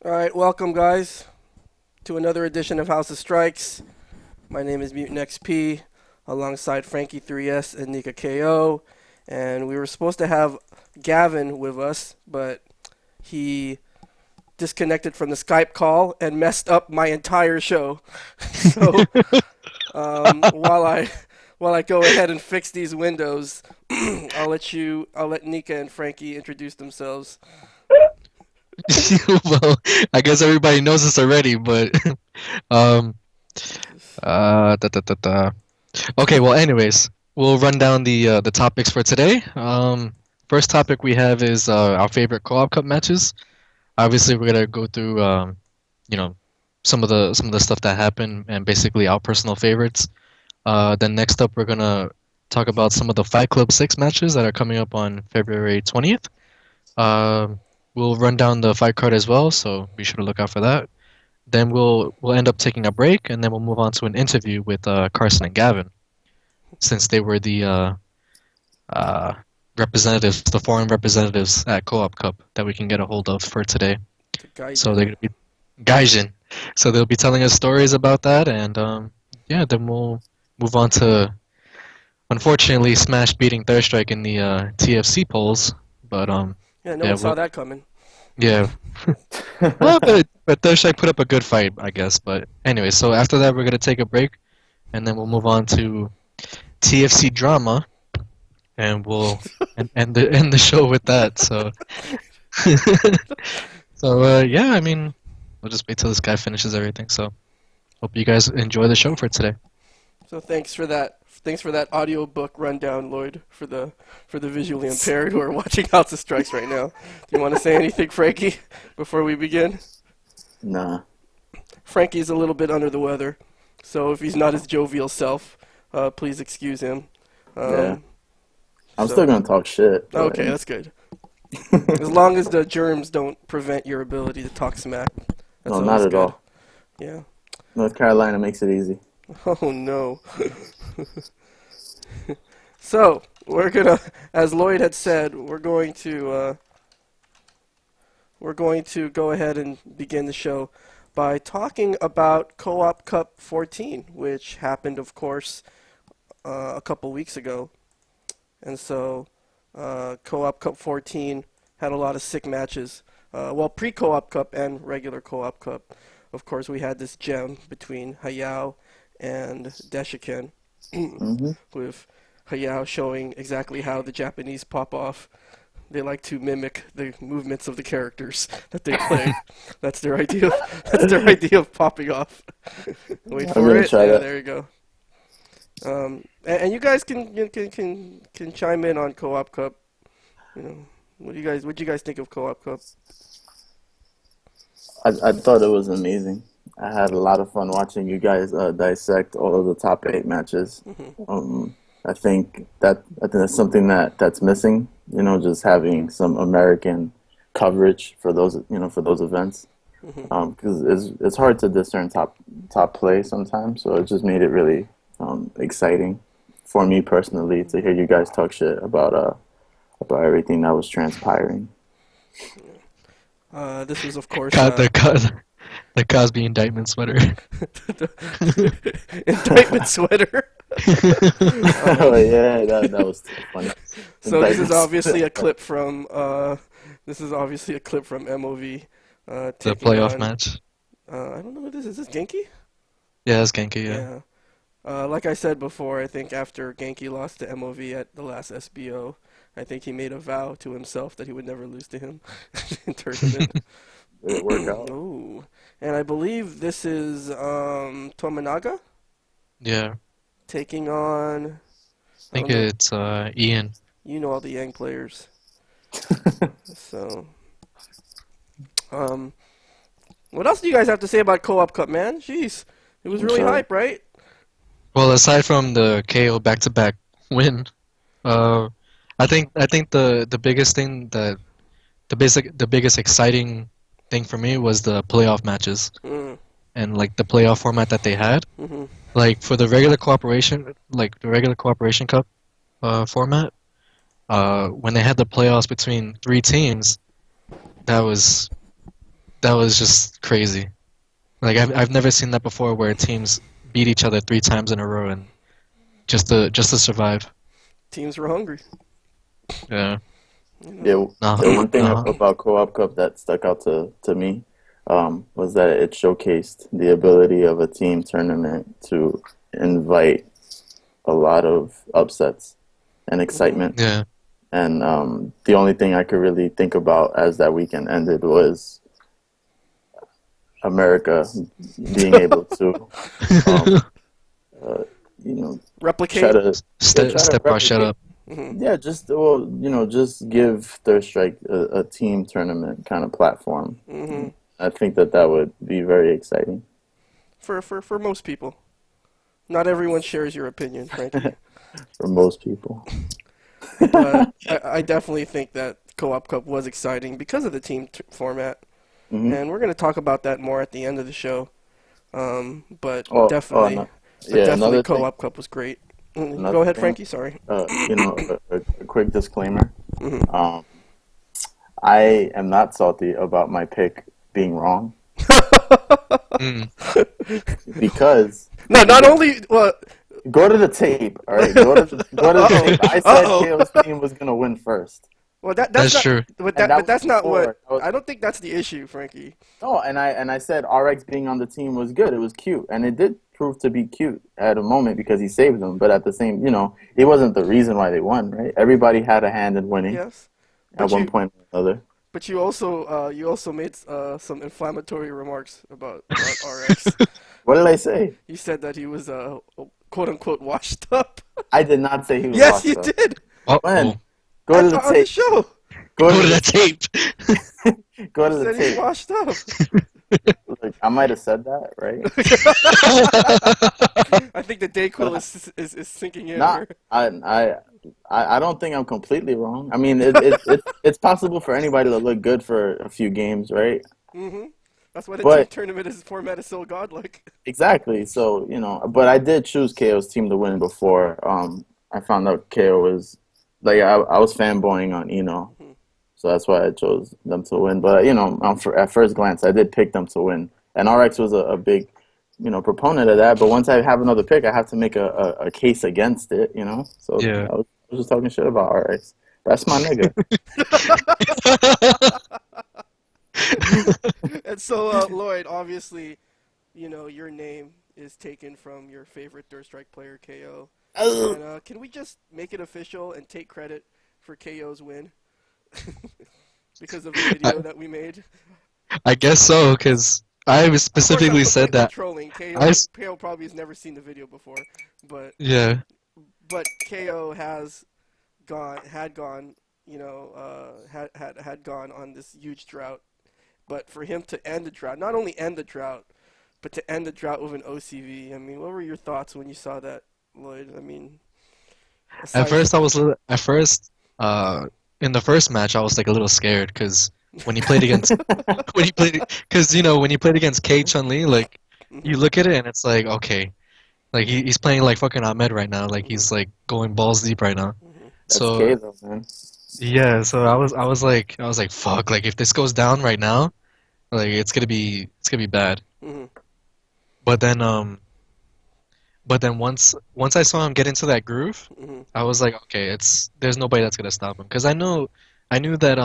All right, welcome guys to another edition of House of Strikes. My name is Mutant XP, alongside Frankie 3S and Nika KO, and we were supposed to have Gavin with us, but he disconnected from the Skype call and messed up my entire show. So while I go ahead and fix these windows, I'll let Nika and Frankie introduce themselves. Well, I guess everybody knows this already, but um, da, da, da, da. Okay. Well, anyways, we'll run down the topics for today. First topic we have is our favorite co-op cup matches. Obviously, we're gonna go through you know, some of the stuff that happened and basically our personal favorites. Then next up, we're gonna talk about some of the Fight Club 6 matches that are coming up on February 20th. We'll run down the fight card as well, so be sure to look out for that. Then we'll end up taking a break, and then we'll move on to an interview with Carson and Gavin, since they were the representatives, the foreign representatives at Co-op Cup that we can get a hold of for today. So they're gonna be Gaijin. So they'll be telling us stories about that, and yeah, then we'll move on to, unfortunately, Smash beating Third Strike in the TFC polls, but Yeah, no one saw that coming. yeah. Well, but Third Strike put up a good fight, I guess. But anyway, so after that, we're gonna take a break, and then we'll move on to TFC drama, and we'll end the show with that. So, yeah, I mean, we'll just wait till this guy finishes everything. So, hope you guys enjoy the show for today. So thanks for that. Thanks for that audiobook rundown, Lloyd, for the visually impaired who are watching House of Strikes right now. Do you want to say anything, Frankie, before we begin? Nah. Frankie's a little bit under the weather, so if he's not his jovial self, please excuse him. Yeah. I'm still gonna talk shit. But... Okay, that's good. As long as the germs don't prevent your ability to talk smack. That's no, not at good. all. Yeah. North Carolina makes it easy. Oh no. So, we're gonna, as Lloyd had said, we're going to go ahead and begin the show by talking about Co-op Cup 14, which happened, of course, a couple weeks ago. And so, Co-op Cup 14 had a lot of sick matches. Well, pre-Co-op Cup and regular Co-op Cup. Of course, we had this gem between Hayao and Deshiken, with Hayao showing exactly how the Japanese pop off. They like to mimic the movements of the characters that they play. That's their idea. That's their idea of popping off. Wait for it. Yeah, there you go. And you guys can chime in on Co-op Cup. You know, what do you guys think of Co-op Cup? I thought it was amazing. I had a lot of fun watching you guys dissect all of the top 8 matches. I think that's something that's missing. You know, just having some American coverage for those events, because it's hard to discern top play sometimes. So it just made it really exciting for me personally to hear you guys talk shit about everything that was transpiring. This was, of course, the Cosby indictment sweater. Indictment sweater. Oh yeah, that was too funny. So this is obviously a clip from MOV. The playoff match. I don't know what this is. Is this Genki? Yeah, it's Genki. Yeah. Like I said before, I think after Genki lost to MOV at the last SBO, I think he made a vow to himself that he would never lose to him in tournament. Did it work out? Ooh. And I believe this is Tominaga? Yeah. taking on. I think don't know. it's Ian. You know all the Yang players. So, what else do you guys have to say about Co-op Cup, man? Jeez, it was really Sure. hype, right? Well, aside from the KO back-to-back win, uh, I think the biggest thing that the biggest exciting thing for me was the playoff matches Mm, and like the playoff format that they had. mm-hmm. Like for the regular cooperation, like the regular cooperation cup format, when they had the playoffs between three teams, that was that was just crazy. Like I've never seen that before, where teams beat each other three times in a row and just to survive. Teams were hungry. Yeah. You Yeah, know. the one thing Uh-huh. about Co-op Cup that stuck out to me was that it showcased the ability of a team tournament to invite a lot of upsets and excitement. Yeah. And the only thing I could really think about as that weekend ended was America being able to, um, you know, try Replicate. to try to Step our shut replicate. up. Mm-hmm. Yeah, just well, just give Third Strike a team tournament kind of platform. Mm-hmm. I think that would be very exciting For most people, not everyone shares your opinion, Frankie. for most people. But I definitely think that Co-op Cup was exciting because of the team format, Hmm. and we're going to talk about that more at the end of the show. But Oh, definitely, no. Yeah, another thing. Co-op Cup was great. Go Another ahead, thing. Frankie. Sorry. A quick disclaimer. Hmm. Um, I am not salty about my pick being wrong Mm. because No, not only well. go to the tape. All right, go to the Uh-oh. tape. I said Uh-oh. KO's team was gonna win first, Well, that's That's not. true. and that But was that's not what. before. That was, I don't think that's the issue, Frankie. no, and I said RX being on the team was good. It was cute, and it did prove to be cute at a moment because he saved them. But at the same, he wasn't the reason why they won. Right? Everybody had a hand in winning Yes, at but one point or another. you also made some inflammatory remarks about RX. What did I say? You said that he was quote unquote washed up. I did not say he was Yes, you washed up. did. When? Uh-oh. Go to the On the tape. show. Go Go to to the that tape. Go You to the said he's tape. washed up. Look, I might have said that, right? I think the Dayquil But is sinking in not. here. I don't think I'm completely wrong. I mean, it's possible for anybody to look good for a few games, right? Hmm. That's why the team But tournament format is so godlike. exactly. So but I did choose KO's team to win before. I found out KO was like I was fanboying on Mhm. so that's why I chose them to win. But at first glance, I did pick them to win, and RX was a big proponent of that. But once I have another pick, I have to make a case against it. So Yeah. I was just talking shit about RX. That's my nigga. And so, Lloyd, obviously, your name is taken from your favorite Third Strike player, KO. And can we just make it official and take credit for KO's win because of the I, video that we made? I guess so, because I specifically Of course, said I'm that. trolling. I s- KO probably has never seen the video before, but yeah. KO had gone, had gone on this huge drought. But for him to end the drought, not only end the drought, but to end the drought with an OCV. I mean, what were your thoughts when you saw that, Lloyd? I mean, At aside first, I from was at first in the first match, I was like a little scared because when he played against when he played against K Chun Li, like hmm you look at it and it's like okay, like he's playing like fucking Ahmed right now, like hmm he's like going balls deep right now. hmm That's So K though, man. yeah, so I was like fuck, like if this goes down right now, like it's gonna be bad. hmm But then once I saw him get into that groove, hmm I was like okay, there's nobody that's gonna stop him because I knew that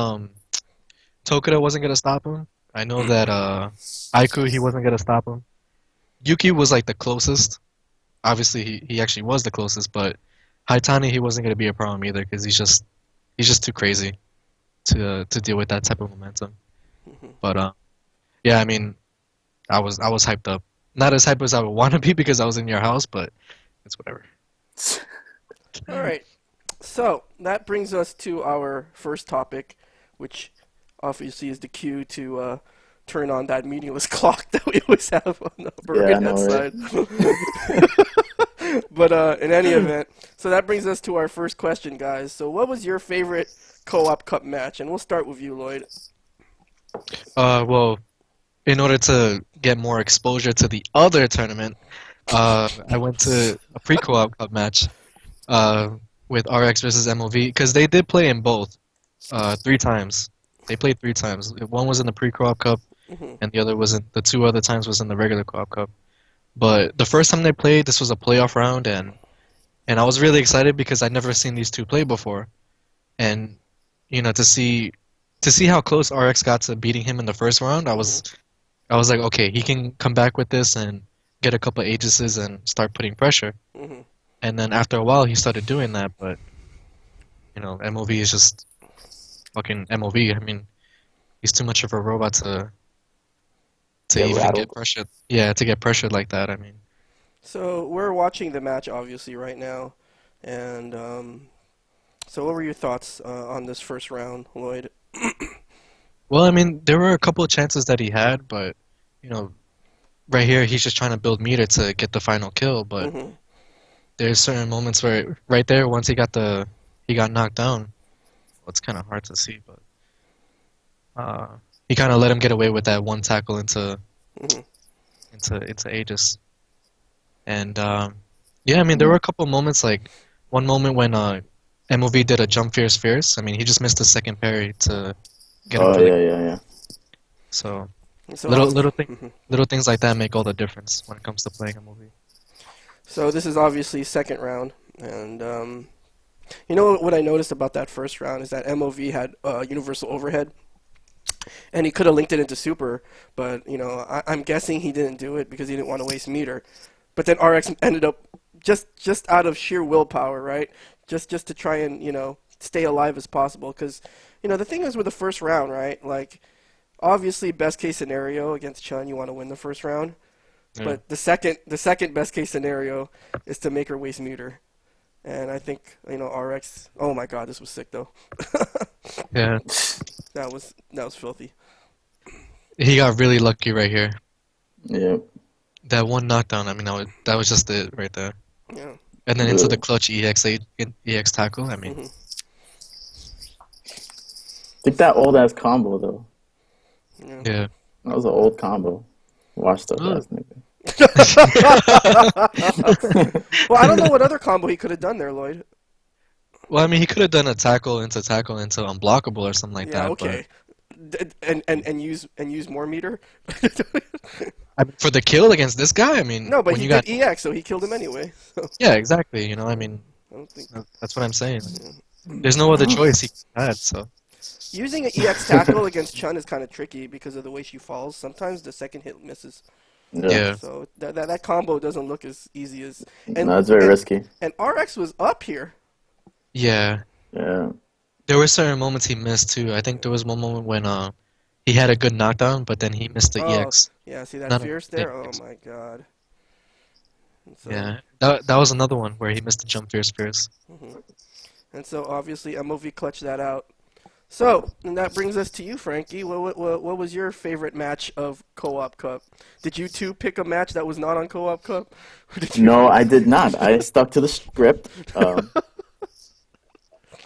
Tokuda wasn't gonna stop him. I know that Aiku he wasn't gonna stop him. Yuki was like the closest. Obviously he actually was the closest, but Haitani he wasn't gonna be a problem either because he's just too crazy to deal with that type of momentum. hmm But yeah, I mean I was hyped up. Not as hyped as I would want to be because I was in your house, but it's whatever. All right. So that brings us to our first topic, which obviously is the cue to turn on that meaningless clock that we always have on the upper Yeah, I right-hand know, right? side. But in any event, so that brings us to our first question, guys. So what was your favorite co-op cup match? And we'll start with you, Lloyd. Well, in order to get more exposure to the other tournament, I went to a pre-co-op cup match, uh, with RX versus MOV because they did play in both, 3 times. They played 3 times. One was in the pre-co-op cup, Hmm. and the other was in the 2 other times was in the regular co-op cup. But the first time they played, this was a playoff round, and I was really excited because I'd never seen these two play before, and to see how close RX got to beating him in the first round, Hmm. I was like, okay, he can come back with this and get a couple agencies and start putting pressure. Hmm. And then after a while, he started doing that, but MOV is just fucking MOV. I mean, he's too much of a robot to Get even get rattled. pressured. Yeah, to get pressured like that. I mean, So we're watching the match obviously right now, and so what were your thoughts on this first round, Lloyd? well, I mean, there were a couple of chances that he had, but you know, right here he's just trying to build meter to get the final kill. But Hmm. there's certain moments where right there, once he got knocked down. Well, it's kind of hard to see, but uh, he kind of let him get away with that one tackle Hmm. into Aegis. And yeah, I mean, there were a couple of moments, like one moment when MOV did a jump fierce fierce. I mean, he just missed the second parry to get him Oh for the yeah, yeah, yeah. so So little obviously, little thing little things like that make all the difference when it comes to playing a movie. so this is obviously second round, and you know what I noticed about that first round is that MOV had universal overhead, and he could have linked it into super, but I'm guessing he didn't do it because he didn't want to waste meter. But then RX ended up just out of sheer willpower, right? Just to try and stay alive as possible, because the thing is with the first round, right? Like obviously best case scenario against Chun, you want to win the first round, Yeah, but the second best case scenario is to make her waste meter. And I think RX. Oh my God, this was sick though. yeah. That was filthy. He got really lucky right here. Yeah. That one knockdown. I mean, that was just it right there. Yeah. And then into the The, clutch EX tackle. I mean, Hmm. think that old ass combo though. Yeah. yeah. That was an old combo. Washed up Well, ass nigga. Well, I don't know what other combo he could have done there, Lloyd. well, I mean, he could have done a tackle into unblockable or something like Yeah. that, but Okay. And use more meter. I mean, for the kill against this guy, I mean, No, but when he you did got EX, so he killed him anyway. So yeah, exactly. I mean, I don't think. that's what I'm saying. Yeah. There's no other choice he had. So Using an EX tackle against Chun is kind of tricky because of the way she falls. Sometimes the second hit misses. Yeah. yeah, So that combo doesn't look as easy as and No, it's very and risky. and RX was up here. yeah. Yeah. There were certain moments he missed too. I think there was one moment when he had a good knockdown, but then he missed the Oh EX. yeah, see that Not a fierce big there? Oh EX. my God. And so Yeah, that was another one where he missed the jump fierce fierce. mhm. And so obviously MOV clutched that out. So and that brings us to you, Frankie. What was your favorite match of Co-op Cup? Did you two pick a match that was not on Co-op Cup? Or did you? No, I did not. I stuck to the script.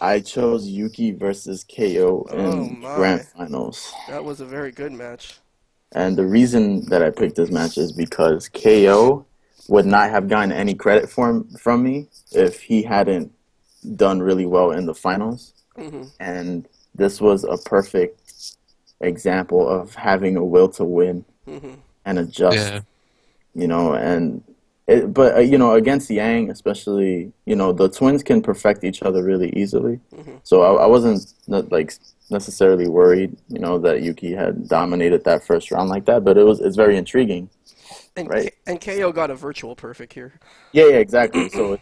I chose Yuki versus KO Oh in the grand my, finals. that was a very good match. And the reason that I picked this match is because KO would not have gotten any credit from me if he hadn't done really well in the finals. Hmm. And this was a perfect example of having a will to win Hmm. and adjust, Yeah, and but against Yang, especially, the twins can perfect each other really easily. Hmm. So I wasn't like necessarily worried, that Yuki had dominated that first round like that, but it's very intriguing, And right? KO got a virtual perfect here. Yeah, yeah, exactly. So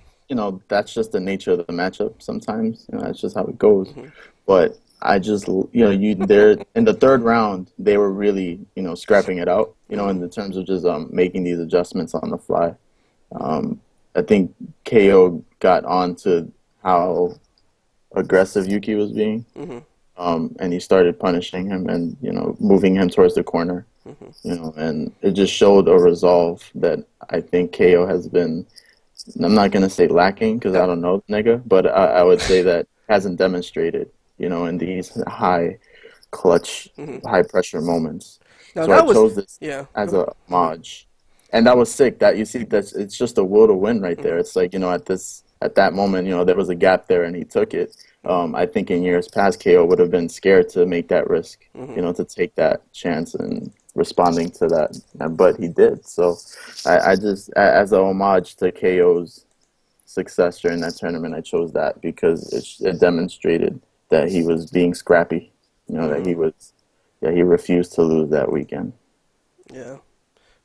that's just the nature of the matchup. Sometimes, that's just how it goes. Hmm. But I just, they're in the third round, they were really, scrapping it out, Hmm. in the terms of just making these adjustments on the fly. I think KO got on to how aggressive Yuki was being. Mm-hmm. And he started punishing him and, moving him towards the corner, and it just showed a resolve that I think KO has been, I'm not going to say lacking because I don't know the nigga, but I would say that hasn't demonstrated, in these clutch, Mm-hmm. high pressure moments. Now So I that was, chose this yeah. as a homage, and that was sick. That you see, that's it's just a will to win right there. Mm-hmm. It's like at that moment, there was a gap there, and he took it. I think in years past, KO would have been scared to make that risk, Mm-hmm. to take that chance and responding to that, but he did. So I just, as a homage to KO's success during that tournament, I chose that because it demonstrated that he was being scrappy. That Mm-hmm. he refused to lose that weekend. Yeah.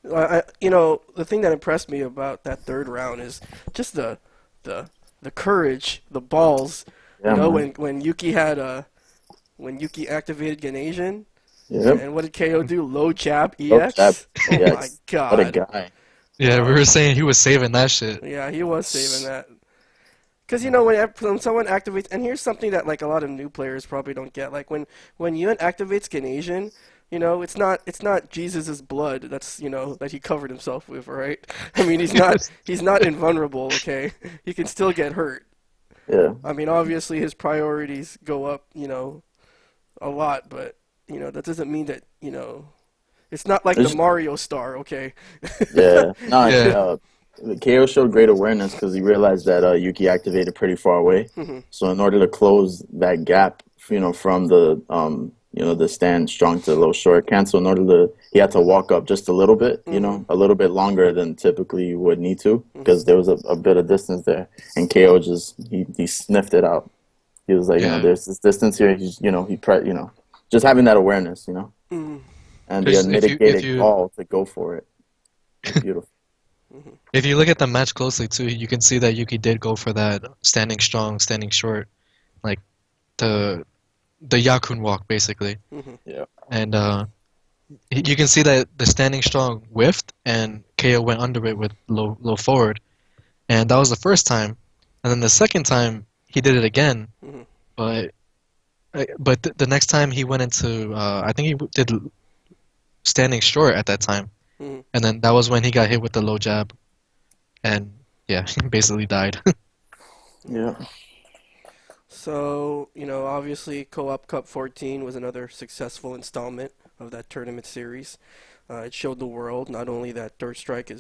The thing that impressed me about that third round is just the the courage, the balls. Yeah, man. When Yuki activated Ganesian, Yep. and what did KO do? Low jab Oh, Chap. EX. Oh my Yes. What a God. guy. Yeah, we were saying he was saving that shit. Yeah, he was saving that. Because when someone activates, and here's something that like a lot of new players probably don't get. Like when Yun activates Ganesian, it's not Jesus's blood that's that he covered himself with, right? I mean he's not invulnerable. Okay, he can still get hurt. Yeah. I mean obviously his priorities go up a lot, but that doesn't mean that it's not like the It's- Mario star. Okay. yeah. No, Yeah. KO showed great awareness because he realized that Yuki activated pretty far away. Mhm. So in order to close that gap, from the the stand strong to low short cancel, he had to walk up just a little bit, Mhm. a little bit longer than typically you would need to Mhm. because there was a bit of distance there, and KO just he sniffed it out. He was like, Yeah. there's this distance here. Just having that awareness, Mhm. and the 'Cause if unmitigated you call to go for it. Beautiful. Mhm. if you look at the match closely too, you can see that Yuki did go for that standing strong, standing short, like the Yakun walk basically. Mhm. Yeah. And you can see that the standing strong whiffed and KO went under it with low forward. And that was the first time. And then the second time he did it again, Mhm. but the next time he went into I think he did standing short at that time. Mhm. And then that was when he got hit with the low jab and yeah, he basically died. Yeah. So, obviously Co-op Cup 14 was another successful installment of that tournament series. It showed the world not only that Dirt Strike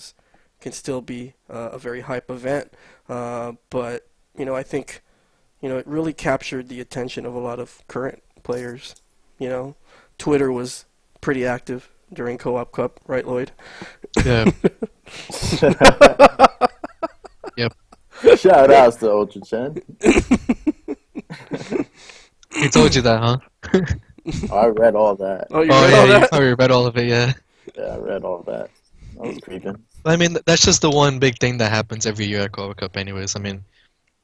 can still be a very hype event, but, I think, it really captured the attention of a lot of current players. Twitter was pretty active during Co-op Cup, right, Lloyd? Yeah. Yep. Shout outs to Ultra Chen. He told you that, huh? Oh, I read all that. Oh, you Oh read yeah, all you that? probably read all of it, yeah. Yeah, I read all that. I was creeping. I mean, that's just the one big thing that happens every year at Copa Cup anyways. I mean,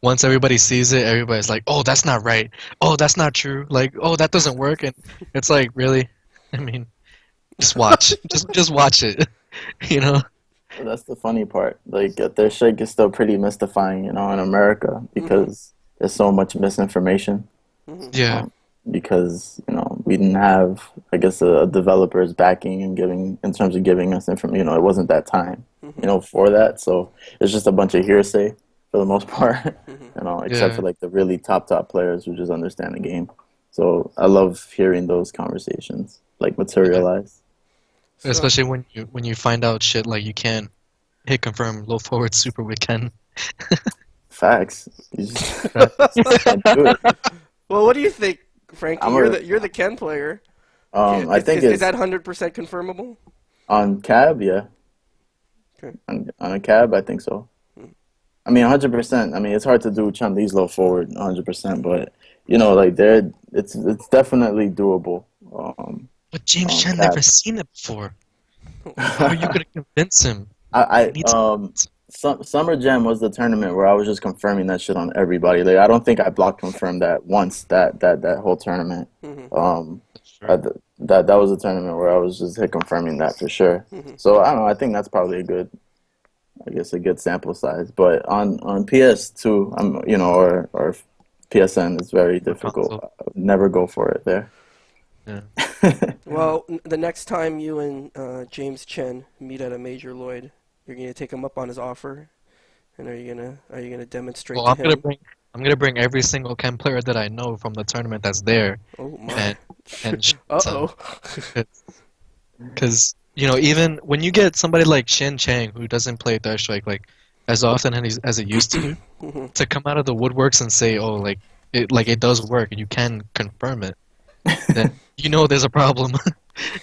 once everybody sees it, everybody's like, "Oh, that's not right. Oh, that's not true. Like, oh, that doesn't work." And it's like, really? I mean, just watch. Just watch it. You know? But that's the funny part. Like, their shit is still pretty mystifying, in America Mhm. because there's so much misinformation. Mhm. Yeah. Um, because we didn't have, I guess, a developers backing and giving in terms of giving us information. It wasn't that time, Mhm. for that. So it's just a bunch of hearsay for the most part, Mhm. except for Yeah. like the really top players who just understand the game. So I love hearing those conversations like Yeah. materialize. So, Especially when you find out shit like you can't hit confirm low forward super with Ken. Facts. You just Right. can't do it. well, what do you think, Frankie? I'm You're the Ken player. I think Is it's that 100% confirmable? on cab, yeah. Okay. On a cab, I think so. Hmm. I mean, 100%. I mean, it's hard to do Chun Li's low forward 100%, but like it's definitely doable. But James On Chen cab. never seen it before. How are you gonna convince him? I He needs Summer Jam was the tournament where I was just confirming that shit on everybody. Like, I don't think I block confirmed that once that whole tournament. Mhm. Um, Sure. that was a tournament where I was just hit confirming that for sure. Mhm. So I don't know. I think that's probably a I guess a good sample size. But on PS2, or PSN is very difficult. Console. I would never go for it there. Yeah. Well, the next time you and James Chen meet at a major, Lloyd, you're gonna take him up on his offer, and are you gonna demonstrate Well, to him? I'm gonna bring every single Chem player that I know from the tournament that's there, Oh my. and Uh-oh. because even when you get somebody like Shin Chang who doesn't play Third Strike like as often as it used to come out of the woodworks and say, oh, it does work and you can confirm it, then there's a problem.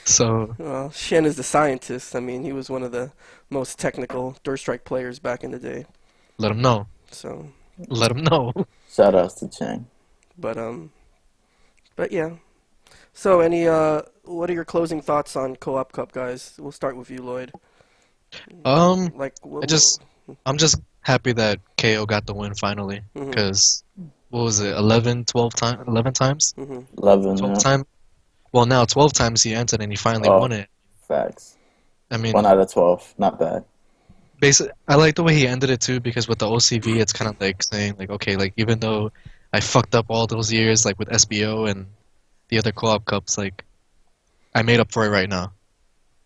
So Well, Shen is the scientist. I mean, he was one of the most technical Third Strike players back in the day. let them know. So, Let them know. Shout outs to Chang. but yeah. So, what are your closing thoughts on Co-op Cup, guys? We'll start with you, Lloyd. Like, I'm just happy that KO got the win finally, Mhm. because what was it, 11 times? 11. 12 Yeah. times? Well, now 12 times he entered and he finally Oh. won it. Facts. I mean, 1 out of 12. Not bad. I like the way he ended it too, because with the OCV, it's kind of like saying, like, okay, like, even though I fucked up all those years, like with SBO and the other co-op cups, like, I made up for it right now.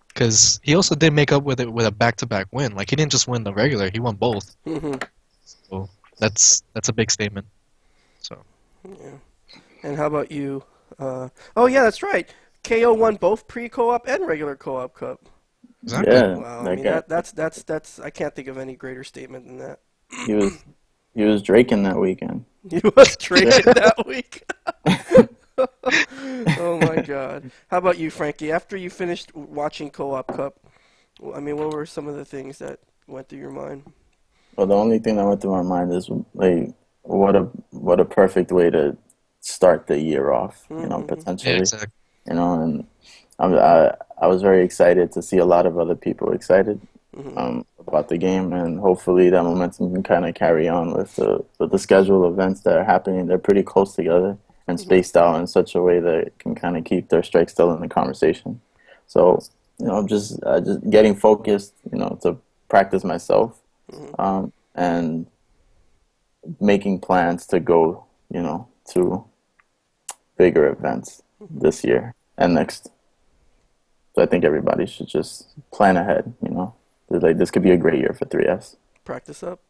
Because he also did make up with it with a back-to-back win. Like, he didn't just win the regular, he won both. Mhm. So that's a big statement. So Yeah. And how about you? Oh yeah, that's right. KO won both pre-co-op and regular co-op cup. exactly. Yeah. Wow, I That mean guy, that's I can't think of any greater statement than that. he was draking that weekend. He was traded that week. Oh my God. How about you, Frankie? After you finished watching Co-op Cup, I mean, what were some of the things that went through your mind? Well, the only thing that went through my mind is like what a perfect way to start the year off, Mhm. Yeah, potentially, exactly. and I was very excited to see a lot of other people excited Mhm. about the game, and hopefully that momentum can kind of carry on with the schedule of events that are happening. They're pretty close together and Mhm. spaced out in such a way that it can kind of keep their strike still in the conversation. So, just getting focused, to practice myself, Mhm. and making plans to go, to bigger events this year and next. So I think everybody should just plan ahead, Like this could be a great year for 3S. Practice up.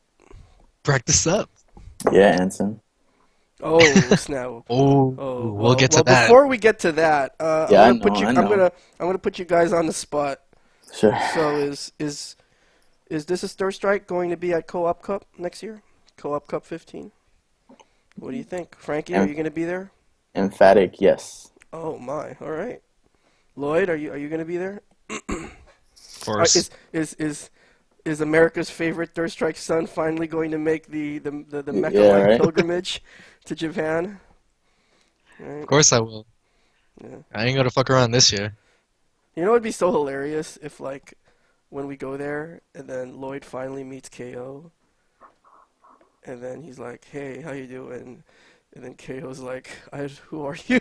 Practice up. Yeah, Anson. Oh, snap. Oh, Oh, we'll get to well. that. Before we get to that, I'm Yeah, I gonna know, put you. I I'm know. gonna put you guys on the spot. Sure. So is this a Stir Strike going to be at Co-op Cup next year? Co-op Cup 15. What do you think, Frankie? Are Em- you gonna be there? Emphatic, yes. Oh my. All right. Lloyd, are you gonna be there? Of course. Is America's favorite Third Strike son finally going to make the Yeah, Mecca-like right. pilgrimage to Japan? Right. Of course I will. Yeah. I ain't gonna fuck around this year. You know, it'd be so hilarious if, like, when we go there and then Lloyd finally meets KO, and then he's like, "Hey, how you doing?" And then KO's like, "Who are you?"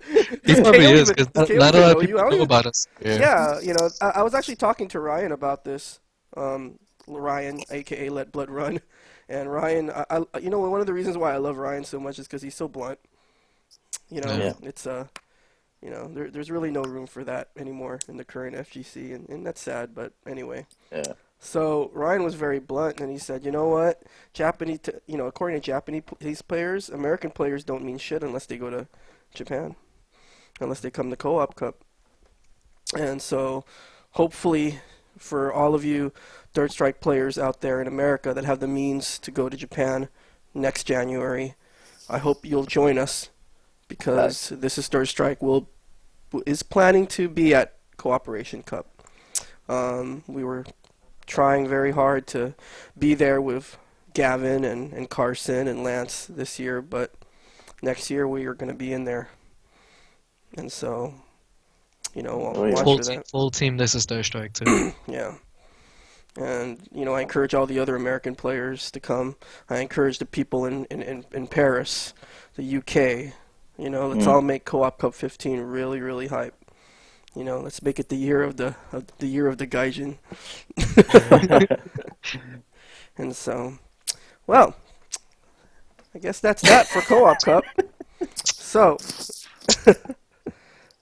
He Does probably KO is, even because does KO not a even lot of know you? I people don't know even. about us. Yeah. Yeah, I was actually talking to Ryan about this. Ryan, aka Let Blood Run, and Ryan. One of the reasons why I love Ryan so much is because he's so blunt. Yeah. Yeah. It's there's really no room for that anymore in the current FGC, and that's sad. But anyway, Yeah. so Ryan was very blunt, and he said, you know what, according to Japanese players, American players don't mean shit unless they go to Japan, unless they come to Co-op Cup. And so, hopefully, for all of you Third Strike players out there in America that have the means to go to Japan next January, I hope you'll join us, because This is Third Strike is planning to be at Cooperation Cup. We were trying very hard to be there with Gavin and Carson and Lance this year, but next year we are going to be in there. And so, Oh, yeah. watch for that. Full team. This is Third Strike too. Yeah. And, I encourage all the other American players to come. I encourage the people in Paris, the UK. Let's all make Co-op Cup 15 really, really hype. let's make it the year of the year of the Gaijin. And so, well, I guess that's that for Co-op Cup. So,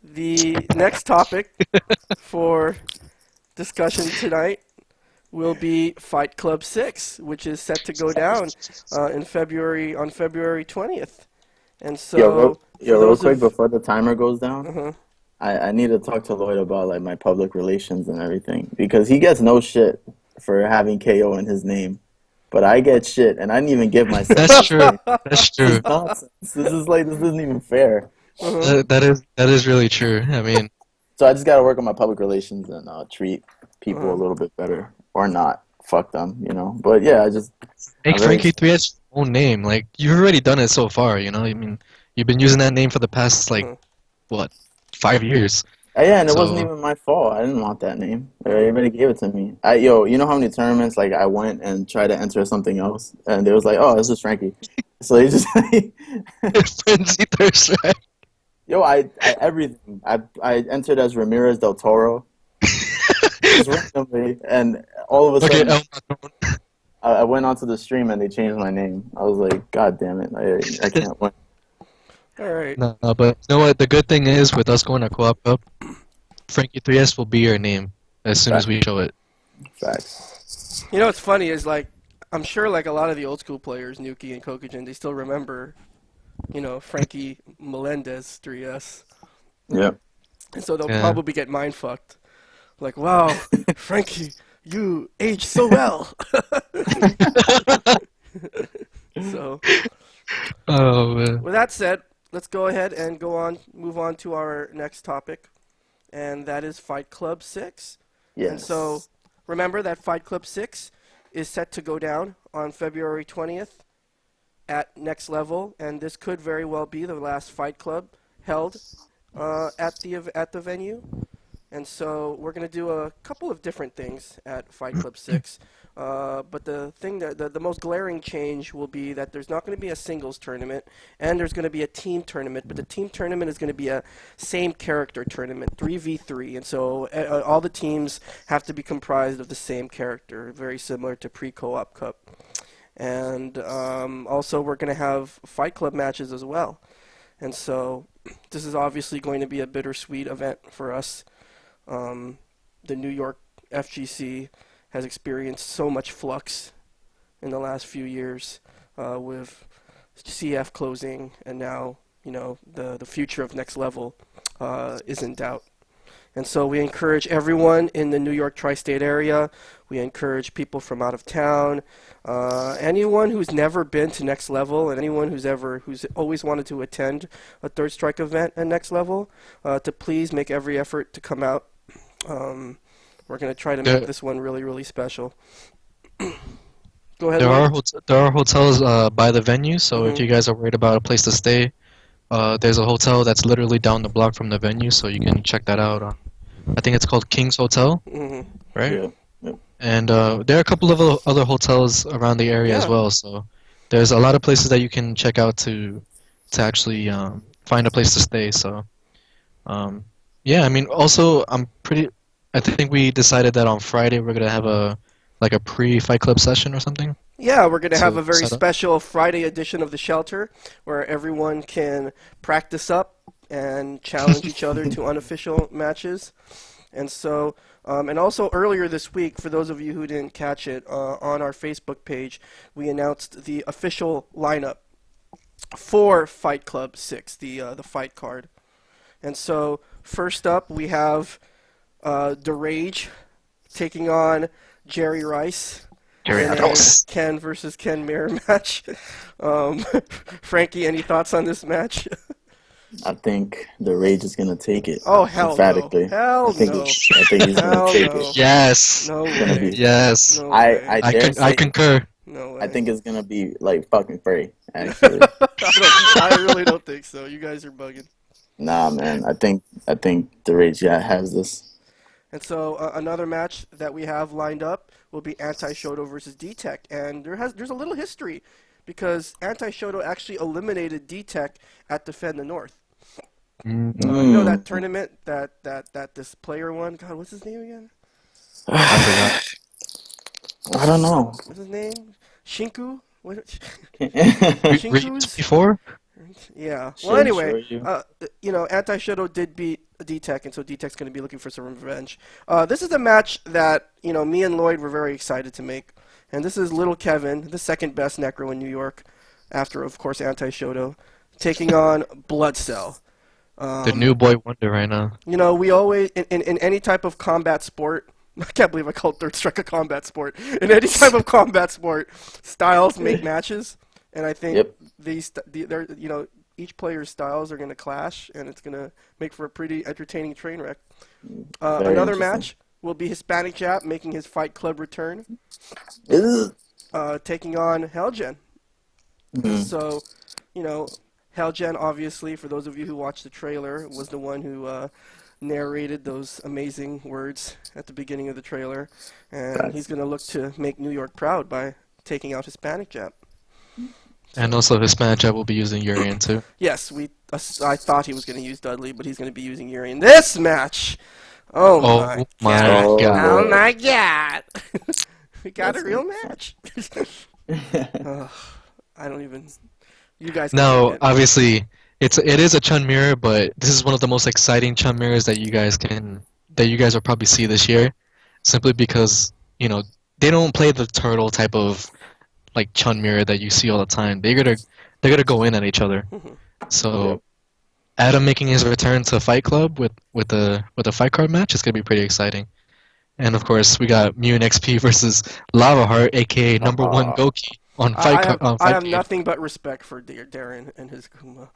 the next topic for discussion tonight will be Fight Club 6, which is set to go down on February 20th. And so, real quick before the timer goes down, uh-huh. I need to talk to Lloyd about like my public relations and everything because he gets no shit for having KO in his name, but I get shit, and I didn't even give myself. That's true. That's This true. is nonsense. This isn't even fair. Uh-huh. That is really true. I mean, So I just got to work on my public relations and treat people a Uh-huh. little bit better, or not. Fuck them, But yeah, make I'm very Frankie 3 has your own name. Like, you've already done it so far, I mean, you've been using that name for the past, like, Uh-huh. what, 5 years? yeah, and it wasn't So, even my fault. I didn't want that name. Everybody gave it to me. You know how many tournaments like I went and tried to enter something else, and they was like, "Oh, this is Frankie." So they just, Frenzy Thirst Trap. everything. I entered as Ramirez del Toro, just randomly, and all of a Okay, sudden I went onto the stream and they changed my name. I was like, God damn it, I can't win. All right. no, but you know what? The good thing is, with us going to Co-op Cup, Frankie 3S will be your name as soon as we show it. Facts. What's funny is like I'm sure like a lot of the old school players, Nuki and Kokujin, they still remember, Frankie Melendez 3S, Yep. and so they'll Yeah. probably get mind fucked. Like, wow, Frankie, you aged so well. So, Oh, man. with that said, let's go ahead and move on to our next topic, and that is Fight Club 6. Yes. And so, remember that Fight Club 6 is set to go down on February 20th at Next Level, and this could very well be the last Fight Club held at the venue. And so we're going to do a couple of different things at Fight Club 6. But the thing the most glaring change will be that there's not going to be a singles tournament, and there's going to be a team tournament. But the team tournament is going to be a same character tournament, 3v3. And so all the teams have to be comprised of the same character, very similar to pre-Co-op Cup. And also we're going to have Fight Club matches as well. And so this is obviously going to be a bittersweet event for us. The New York FGC has experienced so much flux in the last few years with CF closing, and now the future of Next Level is in doubt. And so we encourage everyone in the New York tri-state area. We encourage people from out of town, anyone who's never been to Next Level, and anyone who's always wanted to attend a Third Strike event at Next Level, to please make every effort to come out. We're going to try to make this one really, really special. Go ahead, Lloyd. There are hotels by the venue, so if you guys are worried about a place to stay, there's a hotel that's literally down the block from the venue, so you can check that out. I think it's called King's Hotel, right? Yeah. Yep. And there are a couple of other hotels around the area as well, so there's a lot of places that you can check out to actually find a place to stay. So, yeah, I mean, also I think we decided that on Friday we're gonna have a pre-Fight Club session or something. Yeah, we're going to have a very set up. special Friday edition of the Shelter where everyone can practice up and challenge each other to unofficial matches. And so, and also earlier this week, for those of you who didn't catch it, on our Facebook page, we announced the official lineup for Fight Club 6, the fight card. And so, first up, we have The Rage taking on Jerry Rice. Jerry In a Rice. Ken versus Ken mirror match. Frankie, any thoughts on this match? I think the Rage is gonna take it. Oh, hell emphatically. no. Hell I think no. I think he's Hell gonna take no. it. Yes. No gonna way. be- Yes. No way. I concur. No way. I think it's gonna be like fucking free. Actually, I really don't think so. You guys are bugging. nah, man. I think the Rage has this. And so another match that we have lined up will be Anti-Shoto versus D-Tech. And there's a little history because Anti-Shoto actually eliminated D-Tech at Defend the North. You know that tournament that this player won? God, what's his name again? I I don't know. What's his name? Shinku? What? forgot. Ryu Shinku's? 24? Yeah. Well, Shin anyway, Shoryu. Anti-Shadow did beat D-Tech, and so D-Tech's going to be looking for some revenge. This is a match that, me and Lloyd were very excited to make. And this is Little Kevin, the second best Necro in New York, after, of course, Anti-Shadow, taking on Blood Cell. The new boy wonder right now. We always, in any type of combat sport, I can't believe I called Third Strike a combat sport. In any type of combat sport, styles make matches. And I think each player's styles are going to clash, and it's going to make for a pretty entertaining train wreck. Another match will be Hispanic Jap making his Fight Club return, taking on Hellgen. So, Hellgen, obviously, for those of you who watched the trailer, was the one who narrated those amazing words at the beginning of the trailer. And he's going to look to make New York proud by taking out Hispanic Jap. And also Hispanic Jab will be using Urian too. Yes, I thought he was going to use Dudley, but he's going to be using Yuri in this match. Oh my god. Oh my god. We got a real match. I don't even... You guys can Now, take it. obviously, it is a Chun mirror, but this is one of the most exciting Chun mirrors that you guys will probably see this year, simply because they don't play the turtle type of like Chun mirror that you see all the time. They're gonna go in at each other. So Adam making his return to Fight Club with a fight card match is gonna be pretty exciting. And of course we got Mutant XP versus Lava Heart, aka number one Goki on Fight I have nothing but respect for Darren and his Kuma.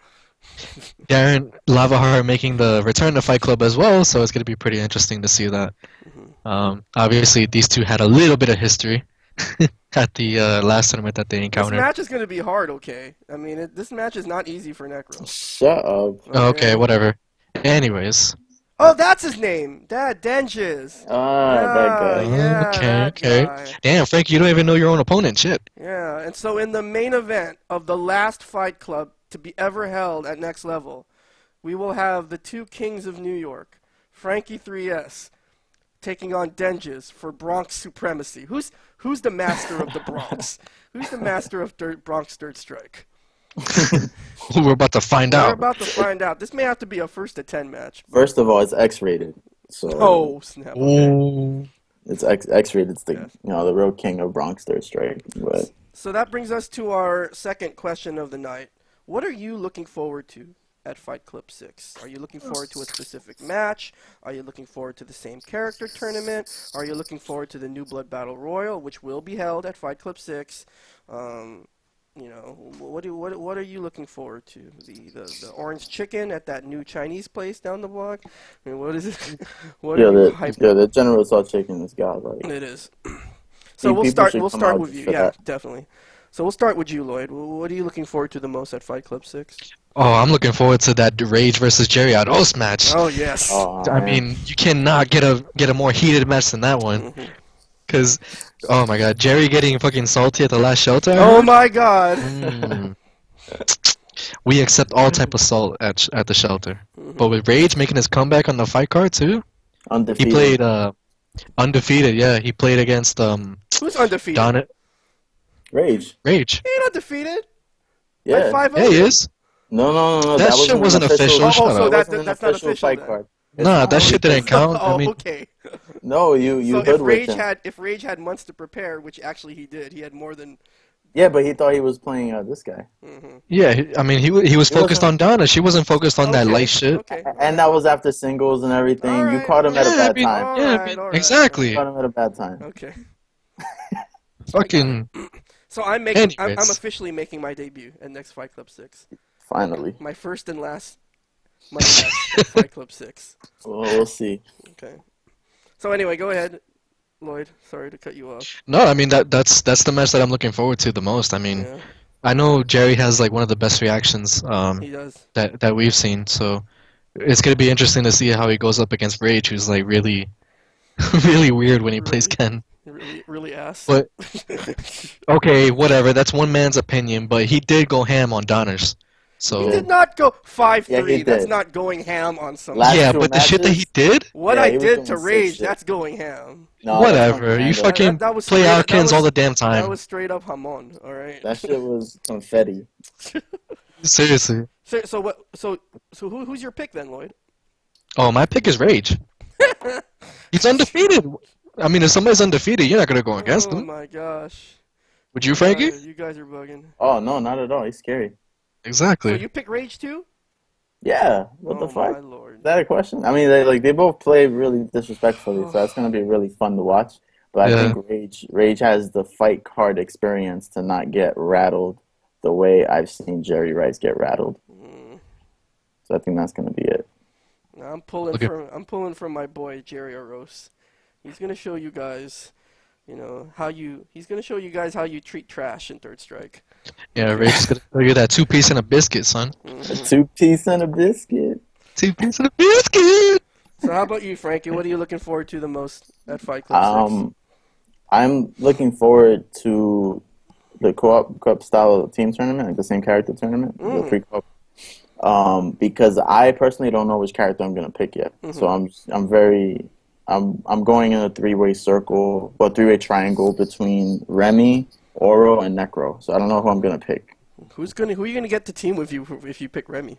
Darren Lava Heart making the return to Fight Club as well, so it's gonna be pretty interesting to see that. Obviously these two had a little bit of history. At the last tournament that they encountered. This match is going to be hard, okay? I mean, this match is not easy for Necro. Shut up. Okay, whatever. Anyways. Oh, that's his name! Denges! That guy. Yeah, okay. Guy. Damn, Frank, you don't even know your own opponent. Shit. Yeah, and so in the main event of the last Fight Club to be ever held at Next Level, we will have the two kings of New York, Frankie 3S, taking on Denges for Bronx supremacy. Who's the master of the Bronx? Who's the master of Bronx Third Strike? We're about to find out. We're about to find out. This may have to be a 1 to 10 match. First of all, it's X-rated. So oh snap! Okay. It's X-rated. It's the the real king of Bronx Third Strike. But so that brings us to our second question of the night. What are you looking forward to at Fight Club 6? Are you looking forward to a specific match? Are you looking forward to the same character tournament? Are you looking forward to the New Blood Battle Royal, which will be held at Fight Club 6? What are you looking forward to? The orange chicken at that new Chinese place down the block? I mean, what is it? The General Tso chicken is god. Like it is. So we'll start with you. Yeah, definitely. So we'll start with you, Lloyd. What are you looking forward to the most at Fight Club 6? Oh, I'm looking forward to that Rage versus Jerry Ados match. Oh yes. I mean, you cannot get a more heated match than that one. Cause, oh my God, Jerry getting fucking salty at the last shelter. Oh my God. We accept all type of salt at the shelter, but with Rage making his comeback on the fight card too. Undefeated. He played undefeated. Yeah, he played against Who's undefeated? Rage. He ain't undefeated. Yeah. By 5-0. Yeah, he is. No. That shit wasn't official. Oh, Shut so up. that's not official fight then. card. Nah, that shit didn't count. Oh, I mean, okay. No, you So hoodwinked him. if Rage had months to prepare, which actually he did, he had more than. Yeah, but he thought he was playing this guy. yeah, I mean, he was focused on Donna. She wasn't focused on that light shit. Okay. And that was after singles and everything. All You right, caught him at a Yeah, I bad mean, time. yeah, All right. exactly. You caught him at a bad time. Okay. Fucking. So I'm Anyways. officially making my debut at next Fight Club 6. Finally. My first and last money match at Fight Club 6. Well, we'll see. Okay. So anyway, go ahead, Lloyd. Sorry to cut you off. No, I mean that's the match that I'm looking forward to the most. I mean, Yeah, I know Jerry has like one of the best reactions he does. that we've seen, so it's gonna be interesting to see how he goes up against Rage, who's like really, really weird when he plays Ken. Really ass. But okay, whatever. That's one man's opinion, but he did go ham on Donners. So He did not go 5-3. Yeah, he That's did. not going ham on something. Last yeah, two but the shit that he matches? did, What Yeah, I he was did doing to sick Rage, shit. that's going ham. No, that's whatever. You propaganda. fucking That was play straight up, Alkins all the damn time. That was straight up hamon. All right. That shit was confetti. Seriously. So what? So who's your pick then, Lloyd? Oh, my pick is Rage. He's undefeated. I mean, if somebody's undefeated, you're not gonna go against Oh him. my gosh. Would you, Frankie? You guys are bugging. Oh no, not at all. He's scary. So Exactly. you pick Rage too? Yeah. What the Oh fuck? my lord. Is that a question? I mean, they both play really disrespectfully, so that's gonna be really fun to watch. But I Yeah. think Rage has the fight card experience to not get rattled the way I've seen Jerry Rice get rattled. Mm. So I think that's gonna be it. I'm pulling Okay. from my boy Jerry Aros. He's gonna show you guys, he's gonna show you guys how you treat trash in Third Strike. Yeah, Rage is gonna show you that 2-piece and a biscuit, son. A Mhm. 2-piece and a biscuit. 2-piece and a biscuit. So how about you, Frankie? What are you looking forward to the most at Fight Club 6? I'm looking forward to the Co-op Cup style team tournament, like the same character tournament, the pre-co-op. Because I personally don't know which character I'm gonna pick yet. So I'm going in a three-way circle, or three-way triangle between Remy, Oro, and Necro. So I don't know who I'm gonna pick. Who are you gonna get to team with you if you pick Remy?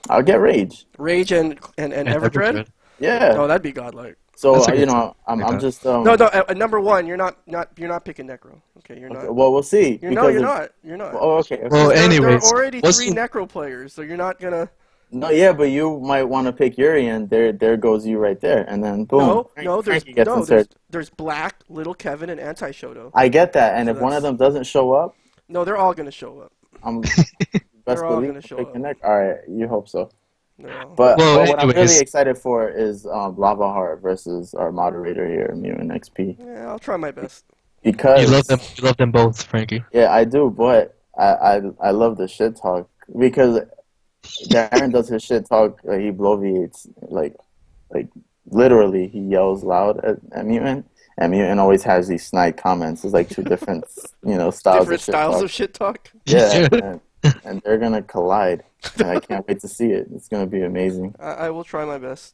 I'll get Rage. Rage and Everdread? Yeah. Oh, that'd be godlike. So That's a good I'm like that. just No, at number one, you're not picking Necro. Okay, you're not. well, we'll see. You're because not. You're not. Oh, okay. Well, There are anyways, already what's 3 the- Necro players, so you're not gonna. No, yeah, but you might want to pick Yuri, and there goes you right there, and then boom. Frankie gets inserted. There's Black, Little Kevin, and Anti Shoto. I get that, and So if one of that's- them doesn't show up, No, they're all gonna show up. I'm best They're all believe gonna I'll show pick up. your neck. All right, you hope so. No. But Well, what I'm anyways. really excited for is Lava Heart versus our moderator here, Mutant XP, Yeah, I'll try my best. because You love them both, Frankie. yeah, I do, but I love the shit talk because Darren does his shit talk. He bloviates like literally. He yells loud at Mutant, and Mutant always has these snide comments. It's like two different styles Different of shit styles talk. of shit talk. Yeah, and they're gonna collide. And I can't wait to see it. It's gonna be amazing. I will try my best.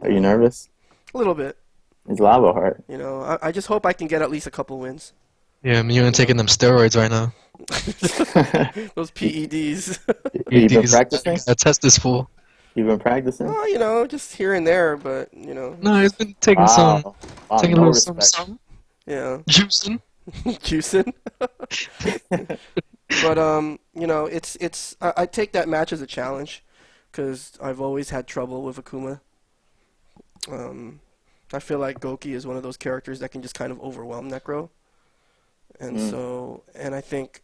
Are you nervous? A little bit. It's Lava Heart. I just hope I can get at least a couple wins. Yeah, Mutant taking them steroids right now. Those PEDs. You been He's- practicing? I test this fool. You've been practicing? Oh, just here and there, but No, he's been taking Wow. Wow, taking no a little some respect. yeah, juicing. juicing. But I take that match as a challenge because I've always had trouble with Akuma. I feel like Goki is one of those characters that can just kind of overwhelm Necro, and I think